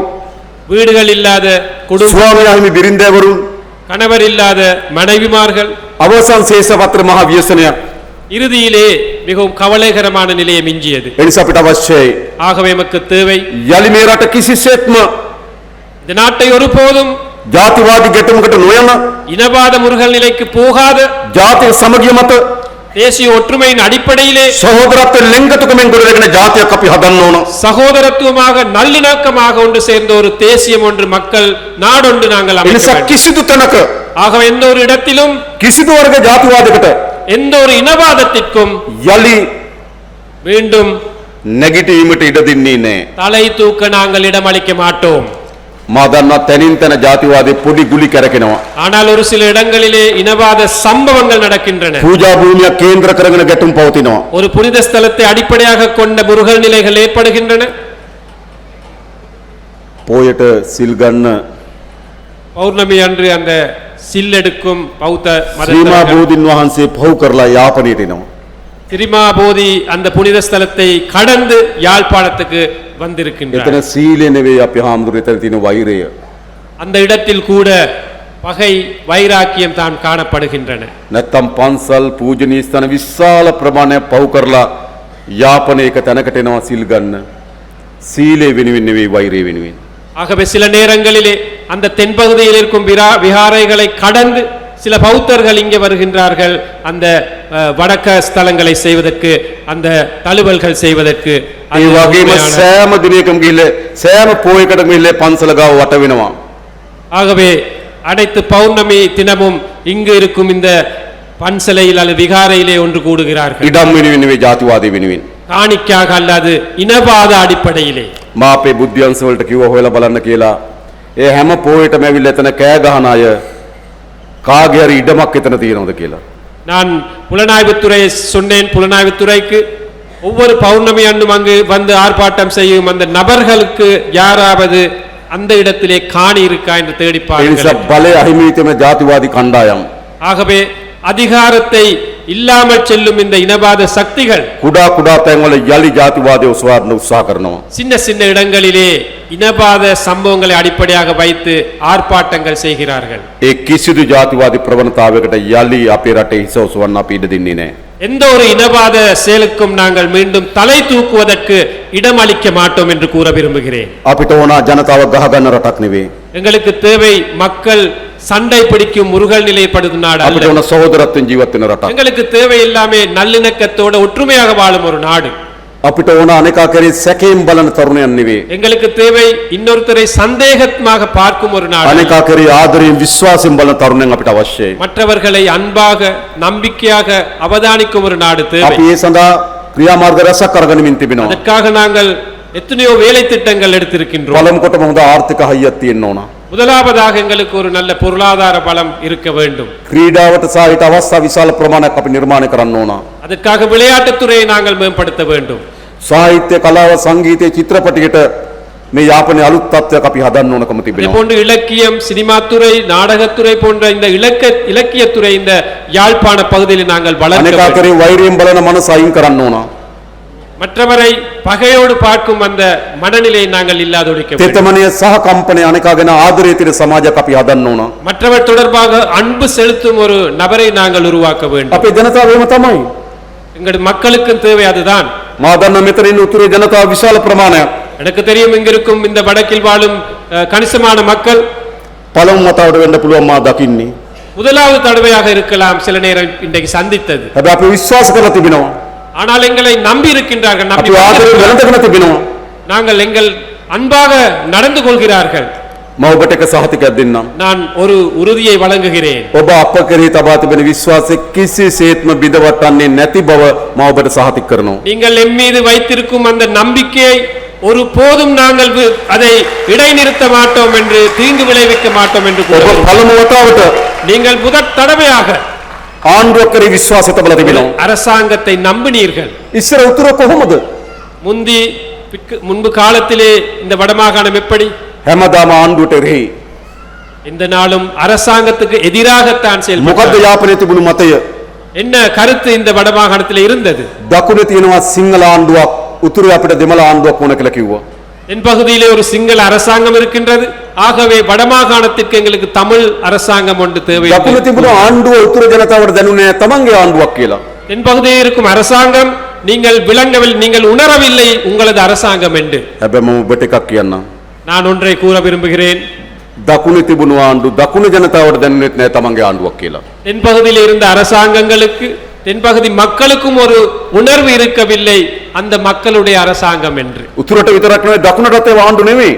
வீடுகள் இல்லாத குடும்பம் ස්වාමියා හිමි බිරින්දෑවරුන්, கணவர் இல்லாத மனைவிமார்கள் අවසන් ශේෂපත්‍ර මහ ව්‍යසනයක්. இறுதியிலே மிகவும் கவலைகரமான நிலையை மிஞ்சியது ඒ නිසා අපිට අවශ්‍යයි ஆகவே நமக்கு தேவை යලි මේ රට කිසිසේත්ම இந்த நாட்டை ஒருபோதும் ජාතිවාදී ගැටුමකට නොයන இனவாத முருகல் நிலைக்கு போகாத ජාතික සමගිය මත தேசிய ஒற்றுமையின் அடிப்படையிலே සහෝදරත්වයෙන් ලෙන්ගතුකමෙන් ගොඩනැගෙන ජාතියක් අපි හදන්න ඕන. சகோதரத்துவமாக நல்லிணக்கமாக ஒன்று சேர்ந்த ஒரு தேசியம் ஒன்று மக்கள் நாடொன்று நாங்கள் ඒ அமைக்க නිසා வேண்டும். කිසිදු තැනක ஆகவே எந்த ஒரு இடத்திலும் කිසිදු වර්ග ජාතිවාදයකට எந்த ஒரு இனவாதத்திற்கும் යලි மீண்டும் නැගිටීමට ඉඩ දෙන්නේ නැහැ. தலை தூக்க நாங்கள் இடமளிக்க மாட்டோம். මා දන්නා තැනින් තැන ජාතිවාදී පොඩි ගුලි කැරකෙනවා. ஆனால் ஒரு சில இடங்களிலே இனவாத சம்பவங்கள் நடக்கின்றன. පූජා භූමියක් කේන්ද්‍ර කරගෙන ගැටුම් පවතිනවා. ஒரு புனித ஸ்தலத்தை அடிப்படையாக கொண்ட முருகல் நிலைகள் ஏற்படுகின்றன. පෝයට සිල් ගන්න பௌர்ணமி அன்று அந்த சில்லெடுக்கும் பௌத்த ශ්‍රීමා மத බෝධින් වහන්සේ පහු කරලා යාපනයට එනවා. திரிமாபோதி அந்த புனித ஸ்தலத்தை கடந்து யாழ்ப்பாணத்துக்கு வந்திருக்கின்றார். එතන සීලය නෙවෙයි අපි හාමුදුරුවෝ එතන තියෙන වෛරය. அந்த இடத்தில் கூட பகை வைராக்கியம் தான் காணப்படுகின்றன. නැත්තම් පන්සල් පූජනීය ස්ථාන විශාල ප්‍රමාණයක් පහු කරලා යාපනයක තැනකට එනවා සිල් ගන්න. සීලය වෙනුවෙන් නෙවෙයි වෛරය වෙනුවෙන්. ஆகவே சில நேரங்களிலே அந்த தென்பகுதியில் இருக்கும் விகாரைகளை கடந்து சில பௌத்தர்கள் இங்கே வருகின்றார்கள் அந்த வடக்க ஸ்தலங்களை செய்வதற்கு அந்த தழுவல்கள் செய்வதற்கு. ඒ වගේම සෑම දිනයකම ගිහිල්ලා සෑම පොයකටම ගිහිල්ලා පන්සල ගාව වට වෙනවා. ஆகவே அனைத்து பௌர்ணமி தினமும் இங்கு இருக்கும் இந்த பன்சலையில் அல்லது விகாரையிலே ஒன்று கூடுகிறார்கள். ඉඩම් වෙනුවෙන් නෙවෙයි ජාතිවාදී වෙනුවෙන්. காணிக்காக அல்லது இனவாத அடிப்படையிலே. මා අපේ බුද්ධ්‍යංශ වලට කිව්වා හොයලා බලන්න කියලා. ඒ හැම පොයටම ඇවිල්ලා එතන කෑ ගහන අය කාගේ හරි ඉඩමක් එතන තියෙනවද කියලා. நான் புலனாய்வுத்துறை சொன்னேன். புலனாய்வுத்துறைக்கு ஒவ்வொரு பௌர்ணமி அன்றும் அங்கு வந்து ஆர்ப்பாட்டம் செய்யும் அந்த நபர்களுக்கு யாராவது அந்த இடத்திலே காணி இருக்கா என்று தேடி ඒ பாருங்கள். නිසා බලය අහිමි වෙන ජාතිවාදී කණ්ඩායම් ஆகவே அதிகாரத்தை இல்லாமல் செல்லும் இந்த இனவாத சக்திகள் කුඩා කුඩා තැන්වල යලි ජාතිවාදය උසවන්න උත්සාහ කරනවා. சின்ன சின்ன இடங்களிலே இனவாத சம்பவங்களை அடிப்படையாக வைத்து ஆர்ப்பாட்டங்கள் செய்கிறார்கள். ඒ කිසිදු ජාතිවාදී ප්‍රවණතාවයකට යලි අපේ රටේ හිස ඔසවන්න අපි ඉඩ දෙන්නේ නැහැ. எந்த ஒரு இனவாத செயலுக்கும் நாங்கள் மீண்டும் தலை தூக்குவதற்கு இடம் அளிக்க மாட்டோம் என்று கூற விரும்புகிறேன். අපිට ඕන ජනතාව ගහ ගන්න රටක් නෙවෙයි. எங்களுக்கு தேவை மக்கள் சண்டை பிடிக்கும் முருகல் நிலைப்படுத்தும் நாடு අපිට அல்ல. ඕන සහෝදරත්වයෙන් ජීවත් වෙන රටක්. எங்களுக்கு தேவை எல்லாமே நல்லிணக்கத்தோட ஒற்றுமையாக வாழும் ஒரு நாடு. අපිට ඕන අනේකා කරේ සැකයෙන් බලන තරුණයන් නෙවෙයි. எங்களுக்கு தேவை இன்னொருத்தரை சந்தேகமாக பார்க்கும் ஒரு நாடு. අනේකා කරේ ආදරයෙන් විශ්වාසයෙන් බලන තරුණයන් අපිට අවශ්‍යයි. மற்றவர்களை அன்பாக நம்பிக்கையாக அவதானிக்கும் ஒரு நாடு தேவை. අපි ඒ සඳහා ක්‍රියාමාර්ග රැසක් අරගෙනමින් තිබෙනවා. அதற்காக நாங்கள் எத்தனையோ வேலை திட்டங்கள் எடுத்திருக்கின்றோம். පළමු කොටම හොඳ ආර්ථික හයියක් තියෙන්න ඕන. முதலாவதாக எங்களுக்கு ஒரு நல்ல பொருளாதார பலம் இருக்க வேண்டும். ක්‍රීඩාවට සහ ඊට අවස්ථා විශාල ප්‍රමාණයක් අපි නිර්මාණය කරන්න ඕන. அதற்காக விளையாட்டுத் துறையை நாங்கள் மேம்படுத்த வேண்டும். සාහිත්‍ය කලාව සංගීතය චිත්‍රපටයකට මේ යාපනයේ අලුත් තත්ත්වයක් අපි හදන්න ඕනකම இதே තිබෙනවා. போன்று இலக்கியம் சினிமாத்துறை நாடகத்துறை போன்ற இந்த இலக்கியத்துறை இந்த யாழ்ப்பாண பகுதியில் நாங்கள் வளர்க்க අනේකා வேண்டும். කරේ වෛරයෙන් බලන මනස අයින් කරන්න ඕන. மற்றவரை பகையோடு பார்க்கும் அந்த மனநிலையை நாங்கள் இல்லாதொழிக்க வேண்டும். තෙතමනය සහ කම්පනය අනේකා ගැන ආදරය තියෙන සමාජයක් අපි හදන්න ඕන. மற்றவர் தொடர்பாக அன்பு செலுத்தும் ஒரு நபரை நாங்கள் உருவாக்க வேண்டும். අපේ ජනතාව එහෙම තමයි. எங்கள் மக்களுக்கும் தேவை அதுதான். මා දන්න මෙතන ඉන්න උතුරේ ජනතාව විශාල ප්‍රමාණයක් எனக்கு தெரியும் இங்கிருக்கும் இந்த வடக்கில் வாழும் கணிசமான மக்கள் පළමු මතාවට වෙන්න පුළුවන් මා දකින්නේ. முதலாவது தடவையாக இருக்கலாம் சில நேரம் இன்றைக்கு சந்தித்தது. හැබැයි අපි විශ්වාස කරලා තිබෙනවා. ஆனால் எங்களை நம்பி இருக்கின்றார்கள். நம்பி අපි ආදරයෙන් வந்திருக்கிறார்கள். වැළඳගෙන තිබෙනවා. நாங்கள் எங்கள் அன்பாக நடந்து கொள்கிறார்கள். මම ඔබට එක සහතිකයක් දෙන්නම්. நான் ஒரு உறுதியை வழங்குகிறேன். ඔබ අප කෙරෙහි තබා තිබෙන විශ්වාසය කිසිසේත්ම බිඳවටන්නේ නැති බව මම ඔබට සහතික කරනවා. நீங்கள் எம் மீது வைத்திருக்கும் அந்த நம்பிக்கையை ஒரு போதும் நாங்கள் அதை இடைநிறுத்த மாட்டோம் என்று தீங்கு விளைவிக்க மாட்டோம் என்று ඔබ கூறுகிறோம். පළමු වතාවට நீங்கள் முதற் தடவையாக ආණ්ඩුවක් කරේ විශ්වාස තබලා තිබෙනවා. அரசாங்கத்தை நம்பினீர்கள். ඉස්සර උතුර කොහොමද? முன்பு காலத்திலே இந்த வடமாகாணம் எப்படி? හැමදාම ආණ්ඩුවට එරෙහි. இந்த நாளும் அரசாங்கத்துக்கு எதிராகத்தான் මොකද්ද செயல்பட்டது. යාපනයේ තිබුණු මතය? என்ன கருத்து இந்த வடமாகாணத்தில் இருந்தது? දකුණේ තියෙනවා සිංහල ආණ්ඩුවක්, උතුරේ අපිට දෙමළ ආණ්ඩුවක් ඕන කියලා කිව්වා. தென் பகுதியிலே ஒரு சிங்கள அரசாங்கம் இருக்கின்றது. ஆகவே வடமாகாணத்திற்கு எங்களுக்கு தமிழ் அரசாங்கம் ஒன்று தேவை. දකුණේ තිබුණු ආණ්ඩුව උතුර ජනතාවට දැනුනේ තමන්ගේ ආණ්ඩුවක් කියලා. தென் பகுதியில் இருக்கும் அரசாங்கம் நீங்கள் விளங்கவில்லை, நீங்கள் உணரவில்லை உங்களது அரசாங்கம் என்று. හැබැයි මම ඔබට එකක් කියන්නම්. நான் ஒன்றை கூற விரும்புகிறேன். දකුණේ තිබුණු ආණ්ඩු දකුණු ජනතාවට දැනුනේත් නැහැ තමන්ගේ ආණ්ඩුවක් කියලා. தென் பகுதியில் இருந்த அரசாங்கங்களுக்கு தென்பகுதி மக்களுக்கும் ஒரு உணர்வு இருக்கவில்லை அந்த மக்களுடைய அரசாங்கம் என்று. උතුරට විතරක් නෙවෙයි දකුණටත් ඒ ආණ්ඩු නෙවෙයි.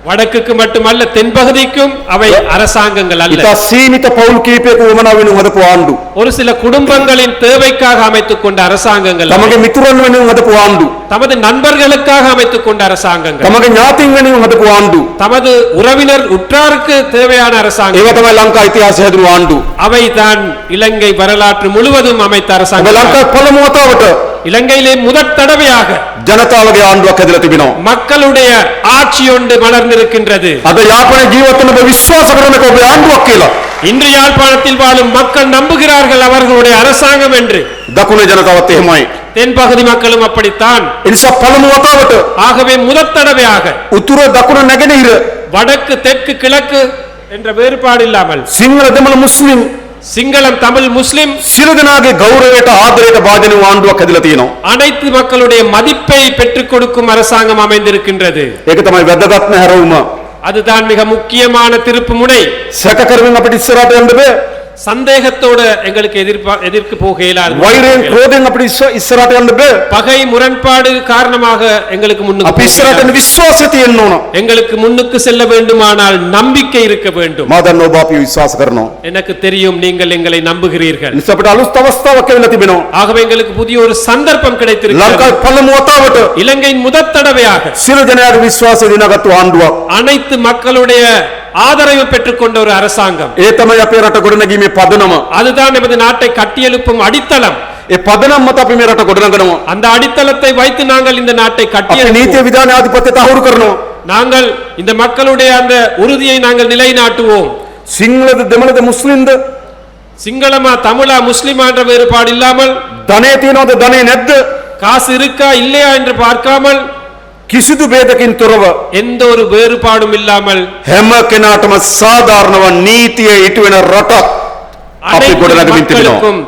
வடக்குக்கு மட்டுமல்ல தென்பகுதிக்கும் அவை அரசாங்கங்கள் அல்ல. ඉතා සීමිත පවුල් කීපයක වමනා වෙනුම් හදපු ආණ්ඩු. ஒரு சில குடும்பங்களின் தேவைக்காக அமைத்துக் கொண்ட அரசாங்கங்கள் அல்ல. තමගේ මිතුරන් වෙනුම් හදපු ආණ්ඩු. தமது நண்பர்களுக்காக அமைத்துக் கொண்ட அரசாங்கங்கள். තමගේ ඥාතීන් වෙනුම් හදපු ආණ්ඩු. தமது உறவினர் உற்றாருக்கு தேவையான அரசாங்கம். ඒව තමයි ලංකා ඉතිහාසය හැදුණු ආණ්ඩු. அவை தான் இலங்கை வரலாற்று முழுவதும் அமைத்த ඔබ அரசாங்கம். ලංකාවේ පළමු වතාවට இலங்கையிலே முதற் தடவையாக ජනතාවගේ ආණ්ඩුවක් හැදලා තිබෙනවා. மக்களுடைய ஆட்சி ஒன்று மலர்ந்திருக்கின்றது. අද යාපනයේ ජීවත් වෙන ඔබ විශ්වාස කරනක ඔබේ ආණ්ඩුවක් කියලා. இன்று யாழ்ப்பாணத்தில் வாழும் மக்கள் நம்புகிறார்கள் அவர்களுடைய அரசாங்கம் என்று. දකුණේ ජනතාවත් එහෙමයි. தென்பகுதி மக்களும் அப்படித்தான். ඒ නිසා පළමු වතාවට ஆகவே முதற் தடவையாக උතුර දකුණ නැගෙනහිර வடக்கு தெற்கு கிழக்கு என்ற வேறுபாடு இல்லாமல் සිංහල දෙමළ මුස්ලිම් சிங்களம் தமிழ் முஸ்லிம் සියලු දෙනාගේ ගෞරවයට ආදරයට භාජන වූ ආණ්ඩුවක් හැදලා තියෙනවා. அனைத்து மக்களுடைய மதிப்பை பெற்றுக் கொடுக்கும் அரசாங்கம் அமைந்திருக்கின்றது. ඒක තමයි වැදගත්ම හැරවුම. அதுதான் மிக முக்கியமான திருப்பு முனை. සැක කරමින් අපිට ඉස්සරහට යන්න බෑ. சந்தேகத்தோடு எங்களுக்கு எதிர்க்கு போக இயலாது. වෛරයෙන් ක්‍රෝධයෙන් අපිට ඉස්සරහට යන්න බෑ. பகை முரண்பாடு காரணமாக எங்களுக்கு අපි முன்னுக்கு ඉස්සරහට යන්න විශ්වාසය තියෙන්න ඕන. எங்களுக்கு முன்னுக்கு செல்ல வேண்டுமானால் நம்பிக்கை இருக்க வேண்டும். මා දන්නවා ඔබ අපි විශ්වාස කරනවා. எனக்கு தெரியும் நீங்கள் எங்களை நம்புகிறீர்கள். නිසා අපිට අලුත් අවස්ථාවක් ලැබිලා තිබෙනවා. ஆகவே எங்களுக்கு புதிய ஒரு சந்தர்ப்பம் கிடைத்திருக்கிறது. ලංකාවේ පළමු වතාවට இலங்கையின் முதற் தடவையாக සියලු දෙනාගේ විශ්වාසය දිනාගත්තු ආණ්ඩුවක්. அனைத்து மக்களுடைய ஆதரவு பெற்றுக்கொண்ட ஒரு அரசாங்கம். ඒ තමයි අපේ රට ගොඩනැගීමේ පදනම. அதுதான் நமது நாட்டை கட்டியெழுப்பும் அடித்தளம். ඒ පදනම මත අපි මේ රට ගොඩනගනවා. அந்த அடித்தளத்தை வைத்து நாங்கள் இந்த நாட்டை අපි கட்டியெழுப்புவோம். නීතිය විධාන ආධිපත්‍ය තහවුරු කරනවා. நாங்கள் இந்த மக்களுடைய அந்த உறுதியை நாங்கள் நிலைநாட்டுவோம். සිංහලද දෙමළද මුස්ලිම්ද சிங்களமா தமிழா முஸ்லிமா என்ற வேறுபாடு இல்லாமல், ධනය තියනවද ධනය නැද්ද காசு இருக்கா இல்லையா என்று பார்க்காமல், කිසිදු ભેදකින් තොරව எந்த ஒரு வேறுபாடும் இல்லாமல் හැම කෙනාටම සාධාරණව නීතිය ඉටු වෙන රටක් අපි அனைத்து ගොඩනගමින් තිබෙනවා. மக்களுக்கும்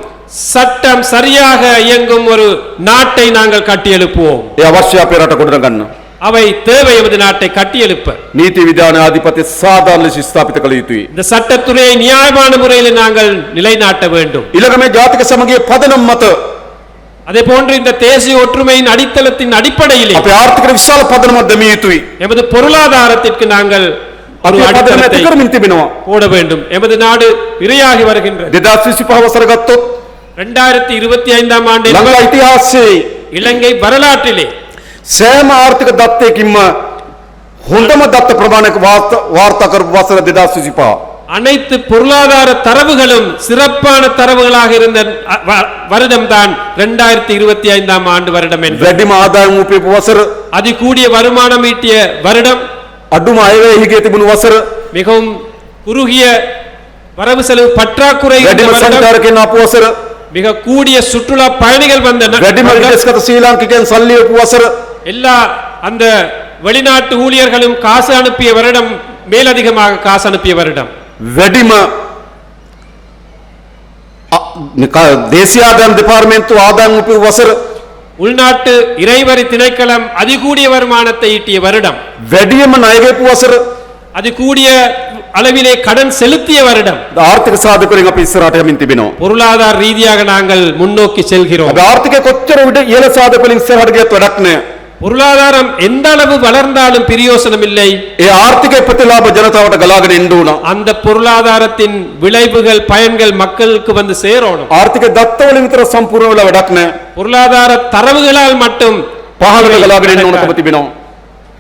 சட்டம் சரியாக இயங்கும் ஒரு நாட்டை நாங்கள் கட்டியெழுப்புவோம். ඒ අවශ්‍ය අපේ රට ගොඩනගන්න. அவை தேவை எமது நாட்டை கட்டியெழுப்ப. නීති විධාන ආධිපත්‍ය සාධාරණ ලෙස ස්ථාපිත කළ යුතුයි. இந்த சட்டத்துறையை நியாயமான முறையில் நாங்கள் நிலைநாட்ட வேண்டும். ඊළඟ මේ ජාතික සමගිය පදනම් මත அதே போன்று இந்த தேசிய ஒற்றுமையின் அடித்தளத்தின் அடிப்படையிலே අපේ ආර්ථික විශාල පදනමක් දැමිය යුතුයි. எமது பொருளாதாரத்திற்கு நாங்கள் ஒரு අපි පදනම ඇති அடித்தளத்தை කරමින් තිබෙනවා. போட வேண்டும். எமது நாடு விரையாகி வருகின்றது. 2025 වසර ගත්තොත් 2025ஆம் ஆண்டில் ළඟ ඉතිහාසයේ இலங்கை வரலாற்றிலே සෑම ආර්ථික දත්තයකින්ම හොඳම දත්ත ප්‍රමාණයක වාර්තා කරපු වසර 2025. அனைத்து பொருளாதார தரவுகளும் சிறப்பான தரவுகளாக இருந்த வருடம்தான் 2025ஆம் ஆண்டு வருடம் என்று. වැඩිම ආදායම උපයපු වසර, அதிகூடிய வருமானம் ஈட்டிய வருடம், අඩුම අයවැය හිගේ තිබුණු වසර, மிகவும் குறுகிய வரவு செலவு பற்றாக்குறை இருந்த වැඩිම வருடம், සංචාරකයන් ආපු වසර, மிக கூடிய சுற்றுலா பயணிகள் வந்த වැඩිම வருடம், විදේශගත ශ්‍රී ලාංකිකයන් සල්ලි උපු වසර, எல்லா அந்த வெளிநாட்டு ஊழியர்களும் காசு அனுப்பிய வருடம், மேலதிகமாக காசு அனுப்பிய வருடம், වැඩිම දේශීය ආදායම් දෙපාර්තමේන්තුව ආදායම් උපයපු වසර, உள்நாட்டு இறைவரி திணைக்களம் அதிகூடிய வருமானத்தை ஈட்டிய வருடம், වැඩිම ණය ගෙවපු වසර, அதிகூடிய அளவிலே கடன் செலுத்திய வருடம். ආර්ථික සාධකවලින් අපි ඉස්සරහට යමින් තිබෙනවා. பொருளாதார ரீதியாக நாங்கள் முன்னோக்கி செல்கிறோம். අපි ආර්ථිකය කොච්චර උඩ ඉහළ සාධකවලින් ඉස්සරහට ගියත් වැඩක් නැහැ. பொருளாதாரம் எந்த அளவு வளர்ந்தாலும் பிரயோசனம் இல்லை. ඒ ආර්ථික ප්‍රතිලාභ ජනතාවට ගලාගෙන එන්න ඕන. அந்த பொருளாதாரத்தின் விளைவுகள் பயன்கள் மக்களுக்கு வந்து சேரணும். ආර්ථික දත්තවලින් විතර සම්පූර්ණ වෙලා වැඩක් නැහැ. பொருளாதார தரவுகளால் மட்டும் පහළට ගලාගෙන එන්න ඕනකම තිබෙනවා.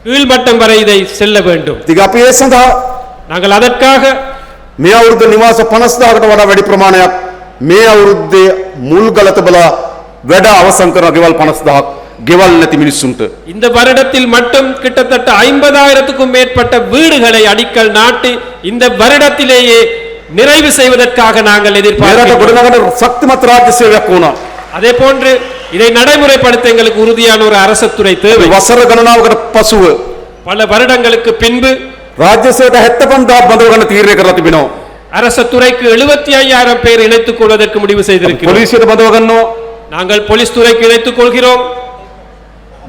கீழ்மட்டம் வரை இதை செல்ல வேண்டும். ඉතින් අපි ඒ සඳහා நாங்கள் அதற்காக මේ අවුරුද්ද නිවාස 50000කට වඩා වැඩි ප්‍රමාණයක් මේ අවුරුද්දේ මුල් ගල තබලා වැඩ අවසන් කරන ගෙවල් 50000ක් ගෙවල් නැති මිනිස්සුන්ට இந்த வருடத்தில் மட்டும் கிட்டத்தட்ட 50000க்கும் மேற்பட்ட வீடுகளை அடிக்கல் நாட்டி இந்த வருடத்திலேயே நிறைவு செய்வதற்காக நாங்கள் මේරට எதிர்பார்க்கிறோம். ගොඩනගන ශක්තිමත් රාජ්‍ය සේවයක් වුණා. அதே போன்று இதை நடைமுறைப்படுத்த எங்களுக்கு உறுதியான ஒரு அரசுத்துறை தேவை. වසර ගණනාවකට පසුව பல வருடங்களுக்கு பின்பு රාජ්‍ය සේවයට 75000ක් බඳව ගන්න තීරණය කරලා තිබෙනවා. அரசுத்துறைக்கு 75000 பேர் இணைத்துக் கொள்வதற்கு முடிவு செய்திருக்கிறோம். පොලිසියට බඳව ගන්නවා நாங்கள் போலீஸ் துறைக்கு இணைத்துக் கொள்கிறோம்.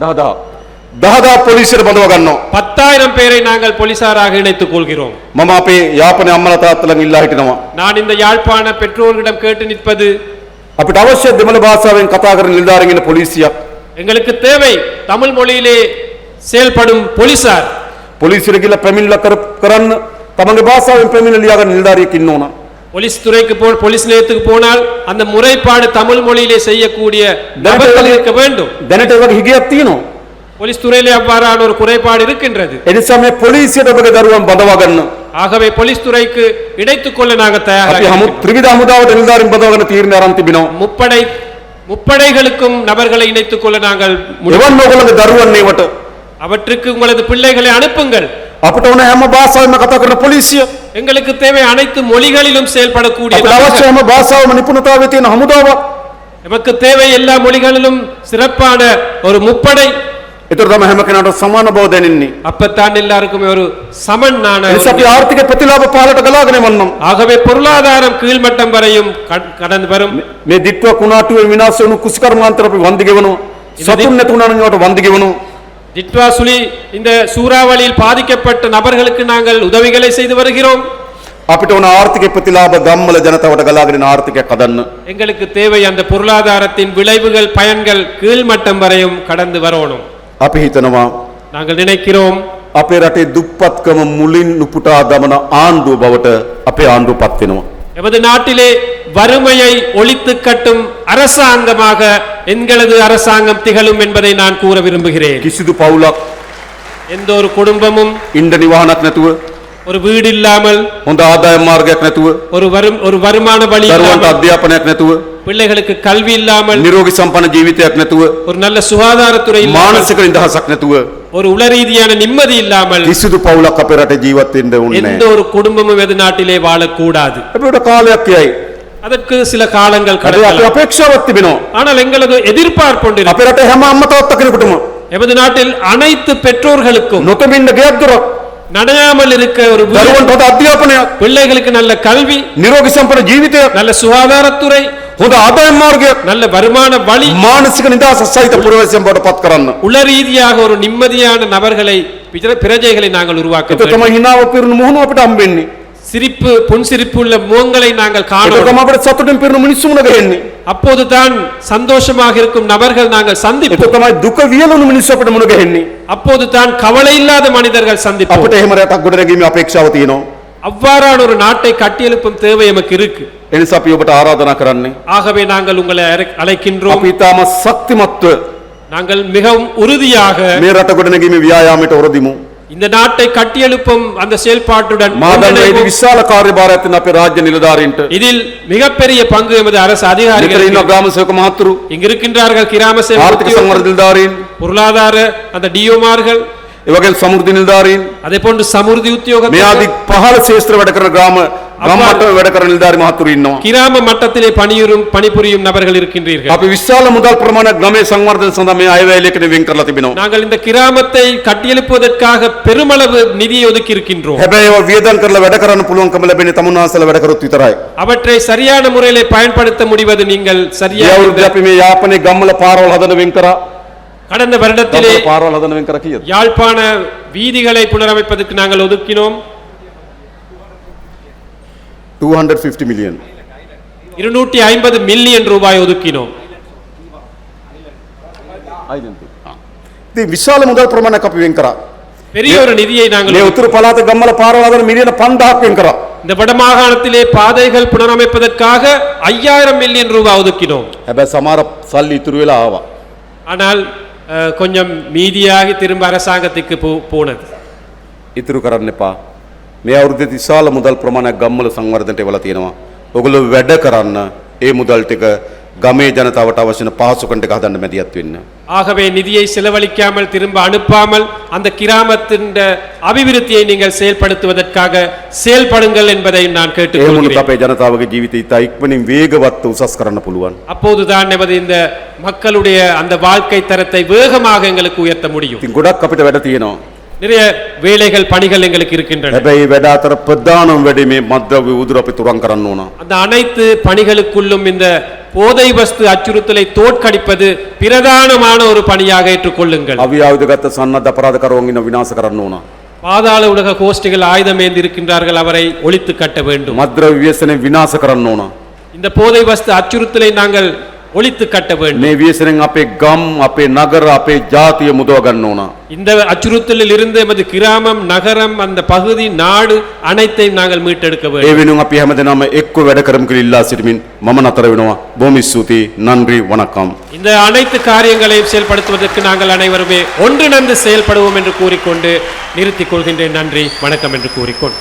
10000 පොලිසියට බඳව ගන්නවා. 10000 பேரை நாங்கள் போலீசாராக இணைத்துக் கொள்கிறோம். මම අපේ යාපනයේ අම්මලා තාත්තලාගෙන් ඉල්ලා හිටිනවා. நான் இந்த யாழ்ப்பாண பெற்றோர்களிடம் கேட்டு நிற்பது, අපිට අවශ්‍ය දෙමළ භාෂාවෙන් කතා කරන නිලධාරීන් ඉන්න පොලිසියක්. எங்களுக்கு தேவை தமிழ் மொழியிலே செயல்படும் போலீசார். පොලිසියට ගිහලා පැමිණිල්ල කරන්න තමන්ගේ භාෂාවෙන් පැමිණිල්ල ලියාගන්න නිලධාරියෙක් ඉන්න ඕන. போலீஸ் துறைக்கு போலீஸ் நிலையத்துக்கு போனால் அந்த முறைப்பாடு தமிழ் மொழியிலே செய்யக்கூடிய நபர்கள் இருக்க வேண்டும். දැනට ඒ වගේ හිගයක් තියෙනවා. போலீஸ் துறையிலே அவ்வாறான ஒரு குறைபாடு இருக்கின்றது. ඒ නිසා මේ පොලිසියට ඔබගේ දරුවන් බඳවා ගන්න. ஆகவே போலீஸ் துறைக்கு இணைத்துக் கொள்ள நாங்கள் අපි தயாராக ත්‍රිවිධ හමුදාවට නිලධාරීන් බඳවා ගන්න තීරණය අරන් තිබෙනවා. முப்படைகளுக்கும் நபர்களை இணைத்துக் கொள்ள நாங்கள் එවන් ඔයගොල්ලෝගේ දරුවන් ඒවට அவற்றுக்கு உங்களது பிள்ளைகளை அனுப்புங்கள். අපිට ඕන හැම භාෂාවෙන්ම කතා කරන පොලිසිය. எங்களுக்கு தேவை அனைத்து மொழிகளிலும் செயல்படக்கூடிய අපිට අවශ්‍ය நபர்கள். හැම භාෂාවම නිපුණතාවය තියෙන හමුදාවක්. நமக்கு தேவை எல்லா மொழிகளிலும் சிறப்பான ஒரு முப்படை. ඒතර තමයි හැම කෙනාට සමාන බව දැනෙන්නේ. அப்பத்தான் எல்லாருக்குமே ஒரு சமனான ඒ නිසා අපි ආර්ථික ප්‍රතිලාභ පහලට ගලාගෙන යවන්නම්. ஆகவே பொருளாதாரம் கீழ்மட்டம் வரையும் கடந்து வரும். මේ දිට්ඨිය කුණාටුවේ විනාශ වුණු කුසිකර්මාන්තර අපි වන්දි ගෙවනවා. සතුන් නැතුණා නම් ඒවට වන්දි ගෙවනවා. திட்வாசுலி இந்த சூறாவளியில் பாதிக்கப்பட்ட நபர்களுக்கு நாங்கள் உதவிகளை செய்து வருகிறோம். අපිට ඕන ආර්ථික ප්‍රතිලාභ ගම්වල ජනතාවට ගලාගෙන යන ආර්ථිකයක් හදන්න. எங்களுக்கு தேவை அந்த பொருளாதாரத்தின் விளைவுகள் பயன்கள் கீழ்மட்டம் வரையும் கடந்து வரணும். අපි හිතනවා நாங்கள் நினைக்கிறோம் අපේ රටේ දුප්පත්කම මුලින් නුපුටා දමන ආණ්ඩුව බවට අපේ ආණ්ඩුව පත් වෙනවා. எமது நாட்டிலே வறுமையை ஒழித்து கட்டும் அரசாங்கமாக எங்களது அரசாங்கம் திகழும் என்பதை நான் கூற விரும்புகிறேன். කිසිදු පවුලක් எந்த ஒரு குடும்பமும் ඉන්න නිවාහනක් නැතුව, ஒரு வீடு இல்லாமல், හොඳ ආදායම් මාර්ගයක් නැතුව, ஒரு வருமான வழி දරුවන්ට இல்லாமல், අධ්‍යාපනයක් නැතුව, பிள்ளைகளுக்கு கல்வி இல்லாமல், නිරෝගී සම්පන්න ජීවිතයක් නැතුව, ஒரு நல்ல சுகாதாரத்துறை இல்லாமல், මානසික නිදහසක් නැතුව ஒரு உளரீதியான நிம்மதி இல்லாமல் කිසිදු පවුලක් අපේ රටේ ජීවත් වෙන්න ඕනේ எந்த නැහැ. ஒரு குடும்பமும் எது நாட்டிலே வாழக்கூடாது. අපිට කාලයක් යයි. அதற்கு சில காலங்கள் අපේ අපේ கடக்கலாம். අපේක්ෂාවක් තිබෙනවා. ஆனால் எங்களது எதிர்பார்ப்பு ஒன்று இருக்கு. අපේ රටේ හැම අම්මා තාත්තා කෙනෙකුටම எமது நாட்டில் அனைத்து பெற்றோர்களுக்கும் නොතමින්න ගෙයක් දොරක්, நனையாமல் இருக்க ஒரு வீடு, දරුවන්ට හොඳ අධ්‍යාපනයක්, பிள்ளைகளுக்கு நல்ல கல்வி, නිරෝගී සම්පන්න ජීවිතයක්, நல்ல சுகாதாரத்துறை, හොඳ ආදායම් මාර්ගයක් நல்ல வருமான வழி, මානසික නිදහස සහිත පුරවැසියන් බවට පත් කරන්න. உள ரீதியாக ஒரு நிம்மதியான நபர்களை பிரஜைகளை நாங்கள் உருவாக்க ඒක வேண்டும். තමයි හිනාව පිරුණු මුහුණ අපිට හම්බෙන්නේ. சிரிப்பு புன்சிரிப்பு உள்ள முகங்களை நாங்கள் ඒක காணோம். තමයි අපිට සතුටින් පිරුණු මිනිස්සු මුණ ගැහෙන්නේ. அப்போதுதான் சந்தோஷமாக இருக்கும் நபர்கள் நாங்கள் ඒක சந்திப்போம். තමයි දුක වියලුණු මිනිස්සු අපිට මුණ ගැහෙන්නේ. அப்போதுதான் கவலை இல்லாத மனிதர்கள் சந்திப்போம். අපිට එහෙම රටක් ගොඩනැගීමේ අපේක්ෂාව තියෙනවා. அவ்வாறான ஒரு நாட்டை கட்டியெழுப்பும் தேவை நமக்கு இருக்கு. ඒ නිසා අපි ඔබට ආරාධනා කරන්නේ ஆகவே நாங்கள் உங்களை அழைக்கின்றோம். අපි ඊටම ශක්තිමත්ව நாங்கள் மிகவும் உறுதியாக මේ රට ගොඩනැගීමේ ව්‍යායාමයට ඔරදිමු. இந்த நாட்டை கட்டியெழுப்பும் அந்த செயல்பாட்டுடன் මා දන්නවා මේ ஒன்றிணைவோம். විශාල කාර්යභාරයක් තියෙන අපේ රාජ්‍ය නිලධාරීන්ට. இதில் மிகப்பெரிய பங்கு எமது அரசு මෙතන அதிகாரிகள் ඉන්න ග්‍රාම සේවක මහතුරු, இங்கு இருக்கின்றார்கள். கிராம சேவக ආර්ථික සංවර්ධන உத்தியோகர்கள், නිලධාරීන්, பொருளாதார அந்த டிஓமார்கள், ඒ වගේම සමෘද්ධි නිලධාරීන්, அதே போன்று சமுர்தி මේ உத்தியோகத்தர்கள், ආදී පහළ ශේෂ්ත්‍ර වැඩ කරන ග්‍රාම මට්ටමේ වැඩ කරන නිලධාරි මහතුරු ඉන්නවා. கிராம மட்டத்திலே பணிபுரியும் நபர்கள் இருக்கின்றீர்கள். අපි විශාල මුදල් ප්‍රමාණයක් ගමේ සංවර්ධන සඳහා මේ අයවැය ලේඛනය වෙන් කරලා තිබෙනවා. நாங்கள் இந்த கிராமத்தை கட்டியெழுப்புவதற்காக பெருமளவு நிதியை ஒதுக்கி இருக்கின்றோம். හැබැයි ඒවා වියදම් කරලා වැඩ කරන්න පුළුවන්කම ලැබෙන්නේ තමුන්වහන්සේලා වැඩ කරොත් විතරයි. அவற்றை சரியான முறையிலே பயன்படுத்த முடிவது நீங்கள் මේ சரியாக අවුරුද්දේ අපි මේ යාපනයේ ගම්වල පාරවල් හදන වෙන් කරා. கடந்த வருடத்திலே ගම්වල පාරවල් හදන වෙන් කරා කීයද? யாழ்ப்பாண வீதிகளை புனரமைப்பதற்கு நாங்கள் ஒதுக்கினோம் 250 million. 250 மில்லியன் ரூபாய் ஒதுக்கினோம். ඉතින් විශාල මුදල් ප්‍රමාණයක් අපි වෙන් කරා. பெரிய ஒரு நிதியை நாங்கள் මේ උතුරු පළාත ගම්වල පාරවල් හදන මිලියන 5000ක් වෙන් කරා. இந்த வடமாகாணத்திலே பாதைகள் புனரமைப்பதற்காக 5000 மில்லியன் ரூபாய் ஒதுக்கினோம். හැබැයි සමහර සල්ලි ඉතුරු වෙලා ආවා. ஆனால் கொஞ்சம் மீதியாகி திரும்ப அரசாங்கத்துக்கு போனது. ඉතුරු කරන්න එපා. මේ අවුරුද්දේ විශාල මුදල් ප්‍රමාණයක් ගම්වල සංවර්ධනයට එවලා තියෙනවා. ඔයගොල්ලෝ වැඩ කරන්න ඒ මුදල් ටික ගමේ ජනතාවට අවශ්‍ය වෙන පහසුකම් ටික හදන්න මැදිහත් වෙන්න. ஆகவே நிதியை செலவழிக்காமல் திரும்ப அனுப்பாமல் அந்த கிராமத்தின் அபிவிருத்தியை நீங்கள் செயல்படுத்துவதற்காக செயல்படுங்கள் என்பதை நான் ඒ கேட்டுக்கொள்கிறேன். වුණත් අපේ ජනතාවගේ ජීවිතය ඉතා ඉක්මනින් වේගවත් උසස් කරන්න පුළුවන්. அப்போதுதான் நமது இந்த மக்களுடைய அந்த வாழ்க்கை தரத்தை வேகமாக எங்களுக்கு உயர்த்த முடியும். ඉතින් ගොඩක් අපිට වැඩ තියෙනවා. நிறைய வேலைகள் பணிகள் எங்களுக்கு இருக்கின்றன. හැබැයි වැඩ අතර ප්‍රධානම වැඩේ මේ මද්ද්‍රව්‍ය උදුර අපි තුරන් කරන්න ඕන. அந்த அனைத்து பணிகளுக்குள்ளும் இந்த போதை வஸ்து அச்சுறுத்தலை தோற்கடிப்பது பிரதானமான ஒரு பணியாக ஏற்றுக்கொள்ளுங்கள். අවියාවිදගත සන්නද්ධ අපරාධකරුවන් ඉන්න විනාශ කරන්න ඕන. பாதாள உலக கோஷ்டிகள் ஆயுதமேந்தி இருக்கின்றார்கள், அவரை ஒழித்து கட்ட வேண்டும். මද්ද්‍රව්‍ය ව්‍යසනය විනාශ කරන්න ඕන. இந்த போதை வஸ்து அச்சுறுத்தலை நாங்கள் ஒழித்து கட்ட வேண்டும். මේ ව්‍යසනයෙන් අපේ ගම්, අපේ නගර, අපේ ජාතිය මුදව ගන්න ඕන. இந்த அச்சுறுத்தலில் இருந்து எமது கிராமம், நகரம், அந்த பகுதி, நாடு அனைத்தையும் நாங்கள் மீட்டெடுக்க ඒ வேண்டும். වෙනුවෙන් අපි හැමදෙනාම එක්ව වැඩ කරමු කියලා ඉල්ලා සිටමින් මම නතර වෙනවා. බොහොම ස්තුතියි. නන්රි වණக்கம். இந்த அனைத்து காரியங்களையும் செயல்படுத்துவதற்கு நாங்கள் அனைவருமே ஒன்றிணைந்து செயல்படுவோம் என்று கூறிக்கொண்டு நிறுத்திக் கொள்கின்றேன். நன்றி, வணக்கம் என்று கூறிக்கொண்டு